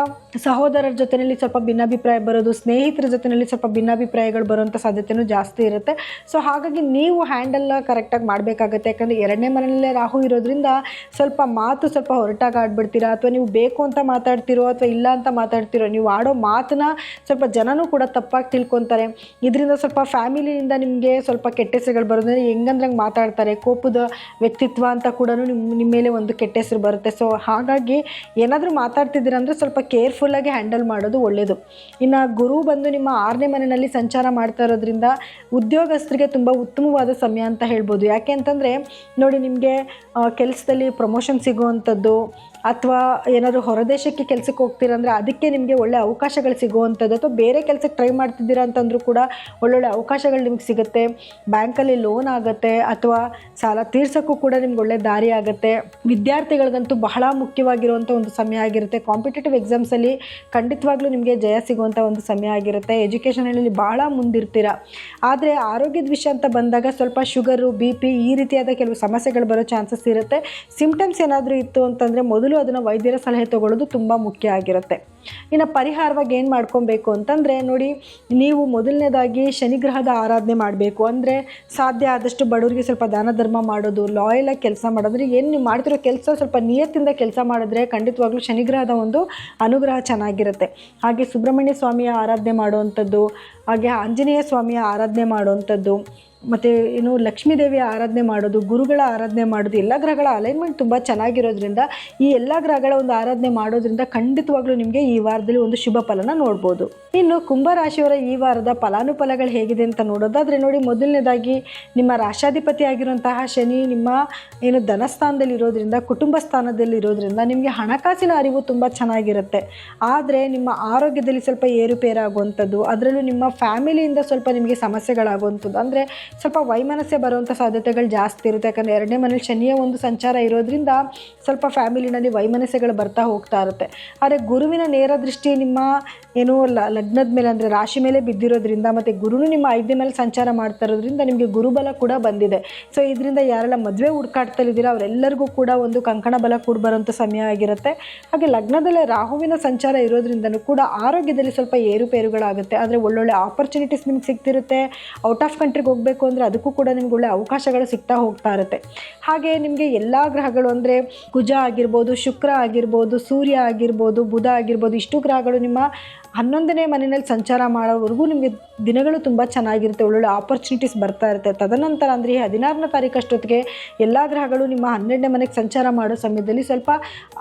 ಸಹೋದರರ ಜೊತೆಯಲ್ಲಿ ಸ್ವಲ್ಪ ಭಿನ್ನಾಭಿಪ್ರಾಯ ಬರೋದು, ಸ್ನೇಹಿತರ ಜೊತೆಯಲ್ಲಿ ಸ್ವಲ್ಪ ಭಿನ್ನಾಭಿಪ್ರಾಯಗಳು ಬರುವಂಥ ಸಾಧ್ಯತೆಯೂ ಜಾಸ್ತಿ ಇರುತ್ತೆ. ಸೊ ಹಾಗಾಗಿ ನೀವು ಹ್ಯಾಂಡಲ್ ಕರೆಕ್ಟಾಗಿ ಮಾಡಬೇಕಾಗತ್ತೆ. ಯಾಕಂದರೆ 2ನೇ ಮನೆಯಲ್ಲೇ ರಾಹು ಇರೋದ್ರಿಂದ ಸ್ವಲ್ಪ ಮಾತು ಸ್ವಲ್ಪ ಹೊರಟಾಗಿ ಆಡ್ಬಿಡ್ತೀರಾ, ಅಥವಾ ನೀವು ಬೇಕು ಅಂತ ಮಾತಾಡ್ತಿರೋ ಅಥವಾ ಇಲ್ಲ ಅಂತ ಮಾತಾಡ್ತಿರೋ, ನೀವು ಆಡೋ ಮಾತನ್ನ ಸ್ವಲ್ಪ ಜನನೂ ಕೂಡ ತಪ್ಪಾಗಿ ತಿಳ್ಕೊತಾರೆ. ಇದರಿಂದ ಸ್ವಲ್ಪ ಫ್ಯಾಮಿಲಿಯಿಂದ ನಿಮಗೆ ಸ್ವಲ್ಪ ಕೆಟ್ಟ ಹೆಸರುಗಳು ಬರೋದ್ರೆ ಹೆಂಗಂದ್ರಂಗೆ ಮಾತಾಡ್ತಾರೆ, ಕೋಪದ ವ್ಯಕ್ತಿತ್ವ ಅಂತ ಕೂಡ ನಿಮ್ಮ ಮೇಲೆ ಒಂದು ಕೆಟ್ಟ ಹೆಸರು ಬರುತ್ತೆ. ಸೊ ಹಾಗಾಗಿ ಏನಾದರೂ ಮಾತಾಡ್ತಿದ್ದೀರಾ ಅಂದರೆ ಸ್ವಲ್ಪ ಕೇರ್ಫುಲ್ಲಾಗಿ ಹ್ಯಾಂಡಲ್ ಮಾಡೋದು ಒಳ್ಳೆಯದು. ಇನ್ನು ಗುರು ಬಂದು ನಿಮ್ಮ 6ನೇ ಮನೆಯಲ್ಲಿ ಸಂಚಾರ ಮಾಡ್ತಾ ಇರೋದ್ರಿಂದ ಉದ್ಯೋಗಸ್ಥರಿಗೆ ತುಂಬ ಉತ್ತಮವಾದ ಸಮಯ ಅಂತ ಹೇಳ್ಬೋದು. ಯಾಕೆ ಅಂತಂದರೆ ನೋಡಿ, ನಿಮಗೆ ಕೆಲಸದಲ್ಲಿ ಪ್ರಮೋಷನ್ ಸಿಗುವಂಥದ್ದು ಅಥವಾ ಏನಾದರೂ ಹೊರದೇಶಕ್ಕೆ ಕೆಲಸಕ್ಕೆ ಹೋಗ್ತೀರಂದರೆ ಅದಕ್ಕೆ ನಿಮಗೆ ಒಳ್ಳೆ ಅವಕಾಶಗಳು ಸಿಗುವಂಥದ್ದು, ಅಥವಾ ಬೇರೆ ಕೆಲಸಕ್ಕೆ ಟ್ರೈ ಮಾಡ್ತಿದ್ದೀರಾ ಅಂತಂದರೂ ಕೂಡ ಒಳ್ಳೊಳ್ಳೆ ಅವಕಾಶಗಳು ನಿಮಗೆ ಸಿಗುತ್ತೆ. ಬ್ಯಾಂಕಲ್ಲಿ ಲೋನ್ ಆಗುತ್ತೆ ಅಥವಾ ಸಾಲ ತೀರ್ಸೋಕ್ಕೂ ಕೂಡ ನಿಮ್ಗೆ ಒಳ್ಳೆ ದಾರಿ ಆಗುತ್ತೆ. ವಿದ್ಯಾರ್ಥಿಗಳಿಗಂತೂ ಬಹಳ ಮುಖ್ಯವಾಗಿರುವಂಥ ಒಂದು ಸಮಯ ಆಗಿರುತ್ತೆ. ಕಾಂಪಿಟೇಟಿವ್ ಎಕ್ಸಾಮ್ಸಲ್ಲಿ ಖಂಡಿತವಾಗ್ಲೂ ನಿಮಗೆ ಜಯ ಸಿಗುವಂಥ ಒಂದು ಸಮಯ ಆಗಿರುತ್ತೆ. ಎಜುಕೇಷನಲ್ಲಿ ಬಹಳ ಮುಂದಿರ್ತೀರ. ಆದರೆ ಆರೋಗ್ಯದ ವಿಷಯ ಅಂತ ಬಂದಾಗ ಸ್ವಲ್ಪ ಶುಗರು, BP ಈ ರೀತಿಯಾದ ಕೆಲವು ಸಮಸ್ಯೆಗಳು ಬರೋ ಚಾನ್ಸಸ್ ಇರುತ್ತೆ. ಸಿಂಪ್ಟಮ್ಸ್ ಏನಾದರೂ ಇತ್ತು ಅಂತಂದರೆ ಮೊದಲು ಅದನ್ನು ವೈದ್ಯರ ಸಲಹೆ ತಗೊಳ್ಳೋದು ತುಂಬ ಮುಖ್ಯ ಆಗಿರುತ್ತೆ. ಇನ್ನು ಪರಿಹಾರವಾಗಿ ಏನು ಮಾಡ್ಕೊಬೇಕು ಅಂತಂದರೆ ನೋಡಿ, ನೀವು ಮೊದಲನೇದಾಗಿ ಶನಿಗ್ರಹದ ಆರಾಧನೆ ಮಾಡಬೇಕು. ಅಂದರೆ ಸಾಧ್ಯ ಆದಷ್ಟು ಬಡವರಿಗೆ ಸ್ವಲ್ಪ ದಾನ ಧರ್ಮ ಮಾಡೋದು, ಲಾಯಲಾಗಿ ಕೆಲಸ ಮಾಡೋದ್ರೆ, ಏನು ನೀವು ಮಾಡ್ತಿರೋ ಕೆಲಸ ಸ್ವಲ್ಪ ನಿಯತ್ತಿಂದ ಕೆಲಸ ಮಾಡಿದ್ರೆ ಖಂಡಿತವಾಗ್ಲೂ ಶನಿಗ್ರಹದ ಒಂದು ಅನುಗ್ರಹ ಚೆನ್ನಾಗಿರುತ್ತೆ. ಹಾಗೆ ಸುಬ್ರಹ್ಮಣ್ಯ ಸ್ವಾಮಿಯ ಆರಾಧನೆ ಮಾಡುವಂಥದ್ದು, ಹಾಗೆ ಆಂಜನೇಯ ಸ್ವಾಮಿಯ ಆರಾಧನೆ ಮಾಡುವಂಥದ್ದು, ಮತ್ತು ಏನು ಲಕ್ಷ್ಮೀ ದೇವಿಯ ಆರಾಧನೆ ಮಾಡೋದು, ಗುರುಗಳ ಆರಾಧನೆ ಮಾಡೋದು, ಎಲ್ಲ ಗ್ರಹಗಳ ಅಲೈನ್ಮೆಂಟ್ ತುಂಬ ಚೆನ್ನಾಗಿರೋದ್ರಿಂದ ಈ ಎಲ್ಲ ಗ್ರಹಗಳ ಒಂದು ಆರಾಧನೆ ಮಾಡೋದ್ರಿಂದ ಖಂಡಿತವಾಗ್ಲೂ ನಿಮಗೆ ಈ ವಾರದಲ್ಲಿ ಒಂದು ಶುಭ ಫಲನ ನೋಡ್ಬೋದು. ಇನ್ನು ಕುಂಭರಾಶಿಯವರ ಈ ವಾರದ ಫಲಾನುಫಲಗಳು ಹೇಗಿದೆ ಅಂತ ನೋಡೋದಾದರೆ ನೋಡಿ, ಮೊದಲನೇದಾಗಿ ನಿಮ್ಮ ರಾಶಾಧಿಪತಿ ಆಗಿರುವಂತಹ ಶನಿ ನಿಮ್ಮ ಏನು ಧನಸ್ಥಾನದಲ್ಲಿ ಇರೋದ್ರಿಂದ, ಕುಟುಂಬ ಸ್ಥಾನದಲ್ಲಿ ಇರೋದ್ರಿಂದ ನಿಮಗೆ ಹಣಕಾಸಿನ ಅರಿವು ತುಂಬ ಚೆನ್ನಾಗಿರುತ್ತೆ. ಆದರೆ ನಿಮ್ಮ ಆರೋಗ್ಯದಲ್ಲಿ ಸ್ವಲ್ಪ ಏರುಪೇರಾಗುವಂಥದ್ದು, ಅದರಲ್ಲೂ ನಿಮ್ಮ ಫ್ಯಾಮಿಲಿಯಿಂದ ಸ್ವಲ್ಪ ನಿಮಗೆ ಸಮಸ್ಯೆಗಳಾಗುವಂಥದ್ದು, ಅಂದರೆ ಸ್ವಲ್ಪ ವೈಮನಸ್ಸೆ ಬರುವಂಥ ಸಾಧ್ಯತೆಗಳು ಜಾಸ್ತಿ ಇರುತ್ತೆ. ಯಾಕಂದರೆ 2ನೇ ಮನೇಲಿ ಶನಿಯ ಒಂದು ಸಂಚಾರ ಇರೋದ್ರಿಂದ ಸ್ವಲ್ಪ ಫ್ಯಾಮಿಲಿನಲ್ಲಿ ವೈಮನಸ್ಸೆಗಳು ಬರ್ತಾ ಹೋಗ್ತಾ ಇರುತ್ತೆ. ಆದರೆ ಗುರುವಿನ ನೇರ ದೃಷ್ಟಿ ನಿಮ್ಮ ಏನು ಲಗ್ನದ ಮೇಲೆ ಅಂದರೆ ರಾಶಿ ಮೇಲೆ ಬಿದ್ದಿರೋದ್ರಿಂದ, ಮತ್ತು ಗುರುನು ನಿಮ್ಮ 5ನೇ ಮೇಲೆ ಸಂಚಾರ ಮಾಡ್ತಾ ಇರೋದ್ರಿಂದ ನಿಮಗೆ ಗುರುಬಲ ಕೂಡ ಬಂದಿದೆ. ಸೊ ಇದರಿಂದ ಯಾರೆಲ್ಲ ಮದುವೆ ಹುಡುಕಾಡ್ತಲಿದ್ದೀರಾ ಅವರೆಲ್ಲರಿಗೂ ಕೂಡ ಒಂದು ಕಂಕಣ ಬಲ ಕೂಡ ಬರುವಂಥ ಸಮಯ ಆಗಿರುತ್ತೆ. ಹಾಗೆ ಲಗ್ನದಲ್ಲೇ ರಾಹುವಿನ ಸಂಚಾರ ಇರೋದ್ರಿಂದನೂ ಕೂಡ ಆರೋಗ್ಯದಲ್ಲಿ ಸ್ವಲ್ಪ ಏರುಪೇರುಗಳಾಗುತ್ತೆ. ಆದರೆ ಒಳ್ಳೊಳ್ಳೆ ಆಪರ್ಚುನಿಟೀಸ್ ನಿಮ್ಗೆ ಸಿಗ್ತಿರುತ್ತೆ. ಔಟ್ ಆಫ್ ಕಂಟ್ರಿಗೆ ಹೋಗಬೇಕು ಅಂದರೆ ಅದಕ್ಕೂ ಕೂಡ ನಿಮ್ಗೆ ಒಳ್ಳೆ ಅವಕಾಶಗಳು ಸಿಗ್ತಾ ಹೋಗ್ತಾ ಇರುತ್ತೆ. ಹಾಗೆ ನಿಮಗೆ ಎಲ್ಲ ಗ್ರಹಗಳು ಅಂದರೆ ಕುಜ ಆಗಿರ್ಬೋದು, ಶುಕ್ರ ಆಗಿರ್ಬೋದು, ಸೂರ್ಯ ಆಗಿರ್ಬೋದು, ಬುಧ ಆಗಿರ್ಬೋದು, ಇಷ್ಟು ಗ್ರಹಗಳು ನಿಮ್ಮ 11ನೇ ಮನೆಯಲ್ಲಿ ಸಂಚಾರ ಮಾಡೋವರೆಗೂ ನಿಮಗೆ ದಿನಗಳು ತುಂಬ ಚೆನ್ನಾಗಿರುತ್ತೆ. ಒಳ್ಳೊಳ್ಳೆ ಆಪರ್ಚುನಿಟೀಸ್ ಬರ್ತಾ ಇರುತ್ತೆ. ತದನಂತರ ಅಂದರೆ 16ನೇ ತಾರೀಕು ಅಷ್ಟೊತ್ತಿಗೆ ಎಲ್ಲ ಗ್ರಹಗಳು ನಿಮ್ಮ 12ನೇ ಮನೆಗೆ ಸಂಚಾರ ಮಾಡೋ ಸಮಯದಲ್ಲಿ ಸ್ವಲ್ಪ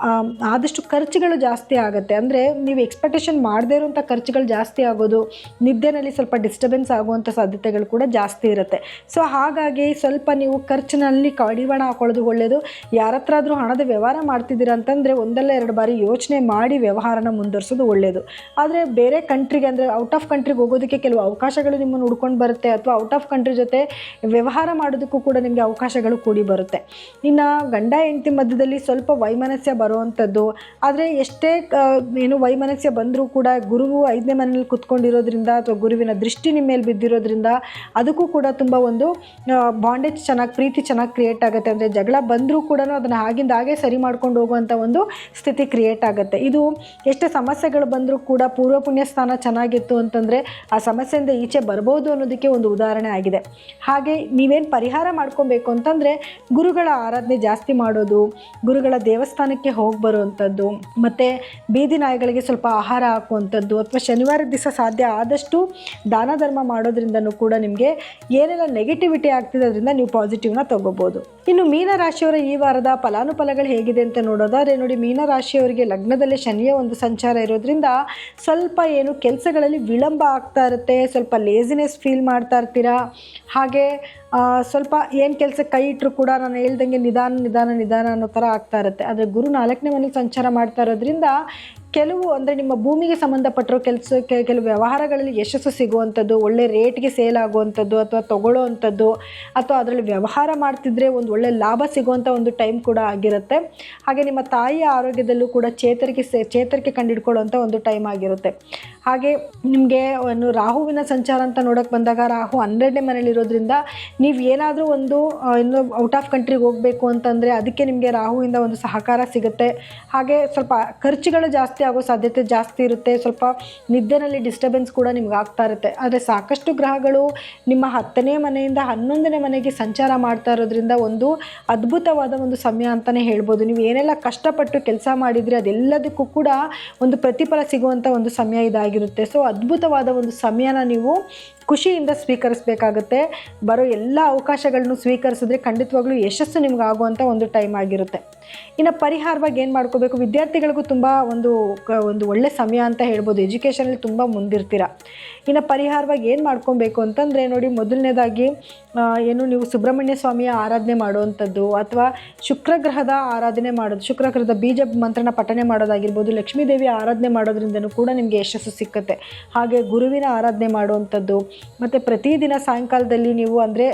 ಆದಷ್ಟು ಖರ್ಚುಗಳು ಜಾಸ್ತಿ ಆಗುತ್ತೆ. ಅಂದರೆ ನೀವು ಎಕ್ಸ್ಪೆಕ್ಟೇಷನ್ ಮಾಡದೇ ಇರುವಂಥ ಖರ್ಚುಗಳು ಜಾಸ್ತಿ ಆಗೋದು, ನಿದ್ದೆನಲ್ಲಿ ಸ್ವಲ್ಪ ಡಿಸ್ಟರ್ಬೆನ್ಸ್ ಆಗುವಂಥ ಸಾಧ್ಯತೆಗಳು ಕೂಡ ಜಾಸ್ತಿ ಇರುತ್ತೆ. ಸೊ ಹಾಗಾಗಿ ಸ್ವಲ್ಪ ನೀವು ಖರ್ಚಿನಲ್ಲಿ ಕಡಿವಾಣ ಹಾಕೊಳ್ಳೋದು ಒಳ್ಳೆಯದು. ಯಾರ ಹತ್ರ ಆದರೂ ಹಣದ ವ್ಯವಹಾರ ಮಾಡ್ತಿದ್ದೀರಾ ಅಂತಂದರೆ ಒಂದಲ್ಲ 2 ಬಾರಿ ಯೋಚನೆ ಮಾಡಿ ವ್ಯವಹಾರನ ಮುಂದುವರಿಸೋದು ಒಳ್ಳೆಯದು. ಆದರೆ ಬೇರೆ ಕಂಟ್ರಿಗೆ ಅಂದರೆ ಔಟ್ ಆಫ್ ಕಂಟ್ರಿಗೆ ಹೋಗೋದಕ್ಕೆ ಕೆಲವು ಅವಕಾಶಗಳು ನಿಮ್ಮನ್ನು ಹುಡ್ಕೊಂಡು ಬರುತ್ತೆ, ಅಥವಾ ಔಟ್ ಆಫ್ ಕಂಟ್ರಿ ಜೊತೆ ವ್ಯವಹಾರ ಮಾಡೋದಕ್ಕೂ ಕೂಡ ನಿಮಗೆ ಅವಕಾಶಗಳು ಕೂಡಿ ಬರುತ್ತೆ. ಇನ್ನು ಗಂಡ ಹೆಂಡತಿ ಮಧ್ಯದಲ್ಲಿ ಸ್ವಲ್ಪ ವೈಮನಸ್ಯ ಬರುವಂಥದ್ದು, ಆದರೆ ಎಷ್ಟೇ ಏನು ವೈಮನಸ್ಯ ಬಂದರೂ ಕೂಡ ಗುರುವು 5ನೇ ಮನೆಯಲ್ಲಿ ಕುತ್ಕೊಂಡಿರೋದ್ರಿಂದ ಅಥವಾ ಗುರುವಿನ ದೃಷ್ಟಿ ನಿಮ್ಮ ಮೇಲೆ ಬಿದ್ದಿರೋದ್ರಿಂದ ಅದಕ್ಕೂ ಕೂಡ ತುಂಬ ಒಂದು ಬಾಂಡೇಜ್ ಚೆನ್ನಾಗಿ, ಪ್ರೀತಿ ಚೆನ್ನಾಗಿ ಕ್ರಿಯೇಟ್ ಆಗುತ್ತೆ. ಅಂದರೆ ಜಗಳ ಬಂದರೂ ಕೂಡ ಅದನ್ನು ಆಗಿಂದ ಹಾಗೆ ಸರಿ ಮಾಡ್ಕೊಂಡು ಹೋಗುವಂಥ ಒಂದು ಸ್ಥಿತಿ ಕ್ರಿಯೇಟ್ ಆಗುತ್ತೆ. ಇದು ಎಷ್ಟೇ ಸಮಸ್ಯೆಗಳು ಬಂದರೂ ಕೂಡ ಪೂರ್ವ ಪುಣ್ಯ ಸ್ಥಾನ ಚೆನ್ನಾಗಿತ್ತು ಅಂತಂದರೆ ಆ ಸಮಸ್ಯೆಯಿಂದ ಈಚೆ ಬರ್ಬೋದು ಅನ್ನೋದಕ್ಕೆ ಒಂದು ಉದಾಹರಣೆ ಆಗಿದೆ. ಹಾಗೆ ನೀವೇನು ಪರಿಹಾರ ಮಾಡ್ಕೊಬೇಕು ಅಂತಂದರೆ ಗುರುಗಳ ಆರಾಧನೆ ಜಾಸ್ತಿ ಮಾಡೋದು, ಗುರುಗಳ ದೇವಸ್ಥಾನಕ್ಕೆ ಹೋಗಿ ಬರುವಂಥದ್ದು, ಮತ್ತು ಬೀದಿ ನಾಯಿಗಳಿಗೆ ಸ್ವಲ್ಪ ಆಹಾರ ಹಾಕುವಂಥದ್ದು, ಅಥವಾ ಶನಿವಾರದ ದಿವಸ ಸಾಧ್ಯ ಆದಷ್ಟು ದಾನ ಧರ್ಮ ಮಾಡೋದ್ರಿಂದನೂ ಕೂಡ ನಿಮಗೆ ಏನೆಲ್ಲ ನೆಗೆಟಿವಿಟಿ ಆಗ್ತಿದೆ ಅದರಿಂದ ನೀವು ಪಾಸಿಟಿವ್ನ ತಗೋಬೋದು. ಇನ್ನು ಮೀನರಾಶಿಯವರ ಈ ವಾರದ ಫಲಾನುಫಲಗಳು ಹೇಗಿದೆ ಅಂತ ನೋಡೋದಾದರೆ ನೋಡಿ, ಮೀನರಾಶಿಯವರಿಗೆ ಲಗ್ನದಲ್ಲೇ ಶನಿಯ ಒಂದು ಸಂಚಾರ ಇರೋದ್ರಿಂದ ಸ್ವಲ್ಪ ಏನು ಕೆಲಸಗಳಲ್ಲಿ ವಿಳಂಬ ಆಗ್ತಾ ಇರುತ್ತೆ, ಸ್ವಲ್ಪ ಲೇಸಿನೆಸ್ ಫೀಲ್ ಮಾಡ್ತಾ ಇರ್ತೀರಾ. ಹಾಗೆ ಸ್ವಲ್ಪ ಏನು ಕೆಲಸಕ್ಕೆ ಕೈ ಇಟ್ಟರು ಕೂಡ ನಾನು ಹೇಳ್ದಂಗೆ ನಿಧಾನ ಅನ್ನೋ ಥರ ಆಗ್ತಾ ಇರುತ್ತೆ. ಆದರೆ ಗುರು 4ನೇ ಮನೆಯಲ್ಲಿ ಸಂಚಾರ ಮಾಡ್ತಾ ಇರೋದ್ರಿಂದ ಕೆಲವು ಅಂದರೆ ನಿಮ್ಮ ಭೂಮಿಗೆ ಸಂಬಂಧಪಟ್ಟಿರೋ ಕೆಲವು ವ್ಯವಹಾರಗಳಲ್ಲಿ ಯಶಸ್ಸು ಸಿಗುವಂಥದ್ದು, ಒಳ್ಳೆ ರೇಟ್ಗೆ ಸೇಲ್ ಆಗುವಂಥದ್ದು, ಅಥವಾ ತೊಗೊಳ್ಳೋ ಅಂಥದ್ದು, ಅಥವಾ ಅದರಲ್ಲಿ ವ್ಯವಹಾರ ಮಾಡ್ತಿದ್ರೆ ಒಂದು ಒಳ್ಳೆ ಲಾಭ ಸಿಗುವಂಥ ಒಂದು ಟೈಮ್ ಕೂಡ ಆಗಿರುತ್ತೆ. ಹಾಗೆ ನಿಮ್ಮ ತಾಯಿಯ ಆರೋಗ್ಯದಲ್ಲೂ ಕೂಡ ಚೇತರಿಕೆ ಕಂಡುಹಿಡ್ಕೊಳ್ಳುವಂಥ ಒಂದು ಟೈಮ್ ಆಗಿರುತ್ತೆ. ಹಾಗೆ ನಿಮಗೆ ಒಂದು ರಾಹುವಿನ ಸಂಚಾರ ಅಂತ ನೋಡೋಕ್ಕೆ ಬಂದಾಗ, ರಾಹು 12ನೇ ಮನೇಲಿರೋದ್ರಿಂದ ನೀವು ಏನಾದರೂ ಒಂದು ಇನ್ನು ಔಟ್ ಆಫ್ ಕಂಟ್ರಿಗೆ ಹೋಗಬೇಕು ಅಂತಂದರೆ ಅದಕ್ಕೆ ನಿಮಗೆ ರಾಹುವಿಂದ ಒಂದು ಸಹಕಾರ ಸಿಗುತ್ತೆ. ಹಾಗೆ ಸ್ವಲ್ಪ ಖರ್ಚುಗಳು ಜಾಸ್ತಿ ಆಗೋ ಸಾಧ್ಯತೆ ಜಾಸ್ತಿ ಇರುತ್ತೆ. ಸ್ವಲ್ಪ ನಿದ್ದೆನಲ್ಲಿ ಡಿಸ್ಟರ್ಬೆನ್ಸ್ ಕೂಡ ನಿಮ್ಗೆ ಆಗ್ತಾ ಇರುತ್ತೆ. ಆದರೆ ಸಾಕಷ್ಟು ಗ್ರಹಗಳು ನಿಮ್ಮ 10ನೇ ಮನೆಯಿಂದ 11ನೇ ಮನೆಗೆ ಸಂಚಾರ ಮಾಡ್ತಾ ಇರೋದ್ರಿಂದ ಒಂದು ಅದ್ಭುತವಾದ ಒಂದು ಸಮಯ ಅಂತಲೇ ಹೇಳ್ಬೋದು. ನೀವು ಏನೆಲ್ಲ ಕಷ್ಟಪಟ್ಟು ಕೆಲಸ ಮಾಡಿದರೆ ಅದೆಲ್ಲದಕ್ಕೂ ಕೂಡ ಒಂದು ಪ್ರತಿಫಲ ಸಿಗುವಂಥ ಒಂದು ಸಮಯ ಇದಾಗಿರುತ್ತೆ. ಸೊ ಅದ್ಭುತವಾದ ಒಂದು ಸಮಯನ ನೀವು ಖುಷಿಯಿಂದ ಸ್ವೀಕರಿಸಬೇಕಾಗುತ್ತೆ. ಬರೋ ಎಲ್ಲ ಅವಕಾಶಗಳನ್ನು ಸ್ವೀಕರಿಸಿದ್ರೆ ಖಂಡಿತವಾಗ್ಲೂ ಯಶಸ್ಸು ನಿಮ್ಗೆ ಆಗುವಂಥ ಒಂದು ಟೈಮ್ ಆಗಿರುತ್ತೆ. ಇನ್ನು ಪರಿಹಾರವಾಗಿ ಏನು ಮಾಡ್ಕೋಬೇಕು, ವಿದ್ಯಾರ್ಥಿಗಳಿಗೂ ತುಂಬ ಒಂದು ಒಳ್ಳೆ ಸಮಯ ಅಂತ ಹೇಳ್ಬೋದು. ಎಜುಕೇಷನಲ್ಲಿ ತುಂಬ ಮುಂದಿರ್ತೀರ. ಇನ್ನು ಪರಿಹಾರವಾಗಿ ಏನು ಮಾಡ್ಕೊಬೇಕು ಅಂತಂದರೆ ನೋಡಿ, ಮೊದಲನೇದಾಗಿ ಏನು ನೀವು ಸುಬ್ರಹ್ಮಣ್ಯ ಸ್ವಾಮಿಯ ಆರಾಧನೆ ಮಾಡುವಂಥದ್ದು, ಅಥವಾ ಶುಕ್ರಗ್ರಹದ ಆರಾಧನೆ ಮಾಡೋದು, ಶುಕ್ರಗ್ರಹದ ಬೀಜ ಮಂತ್ರನ ಪಠನೆ ಮಾಡೋದಾಗಿರ್ಬೋದು, ಲಕ್ಷ್ಮೀ ದೇವಿಯ ಆರಾಧನೆ ಮಾಡೋದ್ರಿಂದನೂ ಕೂಡ ನಿಮಗೆ ಯಶಸ್ಸು ಸಿಕ್ಕುತ್ತೆ. ಹಾಗೆ ಗುರುವಿನ ಆರಾಧನೆ ಮಾಡುವಂಥದ್ದು, ಮತ್ತು ಪ್ರತಿದಿನ ಸಾಯಂಕಾಲದಲ್ಲಿ ನೀವು ಅಂದರೆ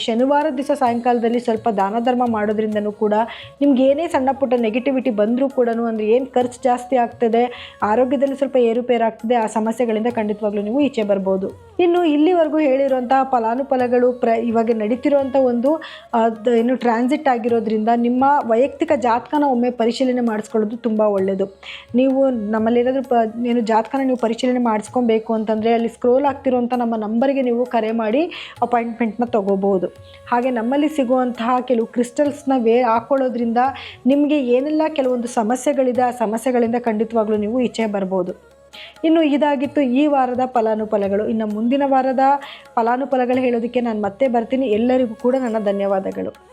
ಶನಿವಾರದ ದಿವಸ ಸಾಯಂಕಾಲದಲ್ಲಿ ಸ್ವಲ್ಪ ದಾನ ಧರ್ಮ ಮಾಡೋದ್ರಿಂದನೂ ಕೂಡ ನಿಮ್ಗೆ ಏನೇ ಸಣ್ಣ ಪುಟ್ಟ ನೆಗೆಟಿವಿಟಿ ಬಂದರೂ ಕೂಡ, ಅಂದರೆ ಏನು ಖರ್ಚು ಜಾಸ್ತಿ ಆಗ್ತದೆ, ಆರೋಗ್ಯದಲ್ಲಿ ಸ್ವಲ್ಪ ಏರುಪೇರಾಗ್ತದೆ, ಆ ಸಮಸ್ಯೆಗಳಿಂದ ಖಂಡಿತವಾಗ್ಲೂ ನೀವು ಈಚೆ ಬರ್ಬೋದು. ಇನ್ನು ಇಲ್ಲಿವರೆಗೂ ಹೇಳಿರುವಂತಹ ಫಲಾನುಫಲಗಳು ಇವಾಗ ನಡೀತಿರುವಂಥ ಒಂದು ಏನು ಟ್ರಾನ್ಸಿಟ್ ಆಗಿರೋದ್ರಿಂದ ನಿಮ್ಮ ವೈಯಕ್ತಿಕ ಜಾತಕನ ಒಮ್ಮೆ ಪರಿಶೀಲನೆ ಮಾಡಿಸ್ಕೊಳ್ಳೋದು ತುಂಬ ಒಳ್ಳೆಯದು. ನೀವು ನಮ್ಮಲ್ಲೇನಾದರೂ ಏನು ಜಾತಕನ ನೀವು ಪರಿಶೀಲನೆ ಮಾಡಿಸ್ಕೊಬೇಕು ಅಂತಂದರೆ ಅಲ್ಲಿ ಸ್ಕ್ರೋಲ್ ಆಗ್ತಿರುವಂಥ ನಮ್ಮ ನಂಬರ್ಗೆ ನೀವು ಕರೆ ಮಾಡಿ ಅಪಾಯಿಂಟ್ಮೆಂಟ್ನ ತೊಗೋಬೋದು. ಹಾಗೆ ನಮ್ಮಲ್ಲಿ ಸಿಗುವಂತಹ ಕೆಲವು ಕ್ರಿಸ್ಟಲ್ಸ್ನ ಹಾಕ್ಕೊಳ್ಳೋದ್ರಿಂದ ನಿಮಗೆ ಏನೆಲ್ಲ ಕೆಲವೊಂದು ಸಮಸ್ಯೆಗಳಿದೆ ಆ ಸಮಸ್ಯೆಗಳಿಂದ ಖಂಡಿತವಾಗ್ಲೂ ನೀವು ಈಚೆ ಬರ್ಬೋದು. ಇನ್ನು ಇದಾಗಿತ್ತು ಈ ವಾರದ ಫಲಾನುಫಲಗಳು. ಇನ್ನು ಮುಂದಿನ ವಾರದ ಫಲಾನುಫಲಗಳು ಹೇಳೋದಕ್ಕೆ ನಾನು ಮತ್ತೆ ಬರ್ತೀನಿ. ಎಲ್ಲರಿಗೂ ಕೂಡ ನನ್ನ ಧನ್ಯವಾದಗಳು.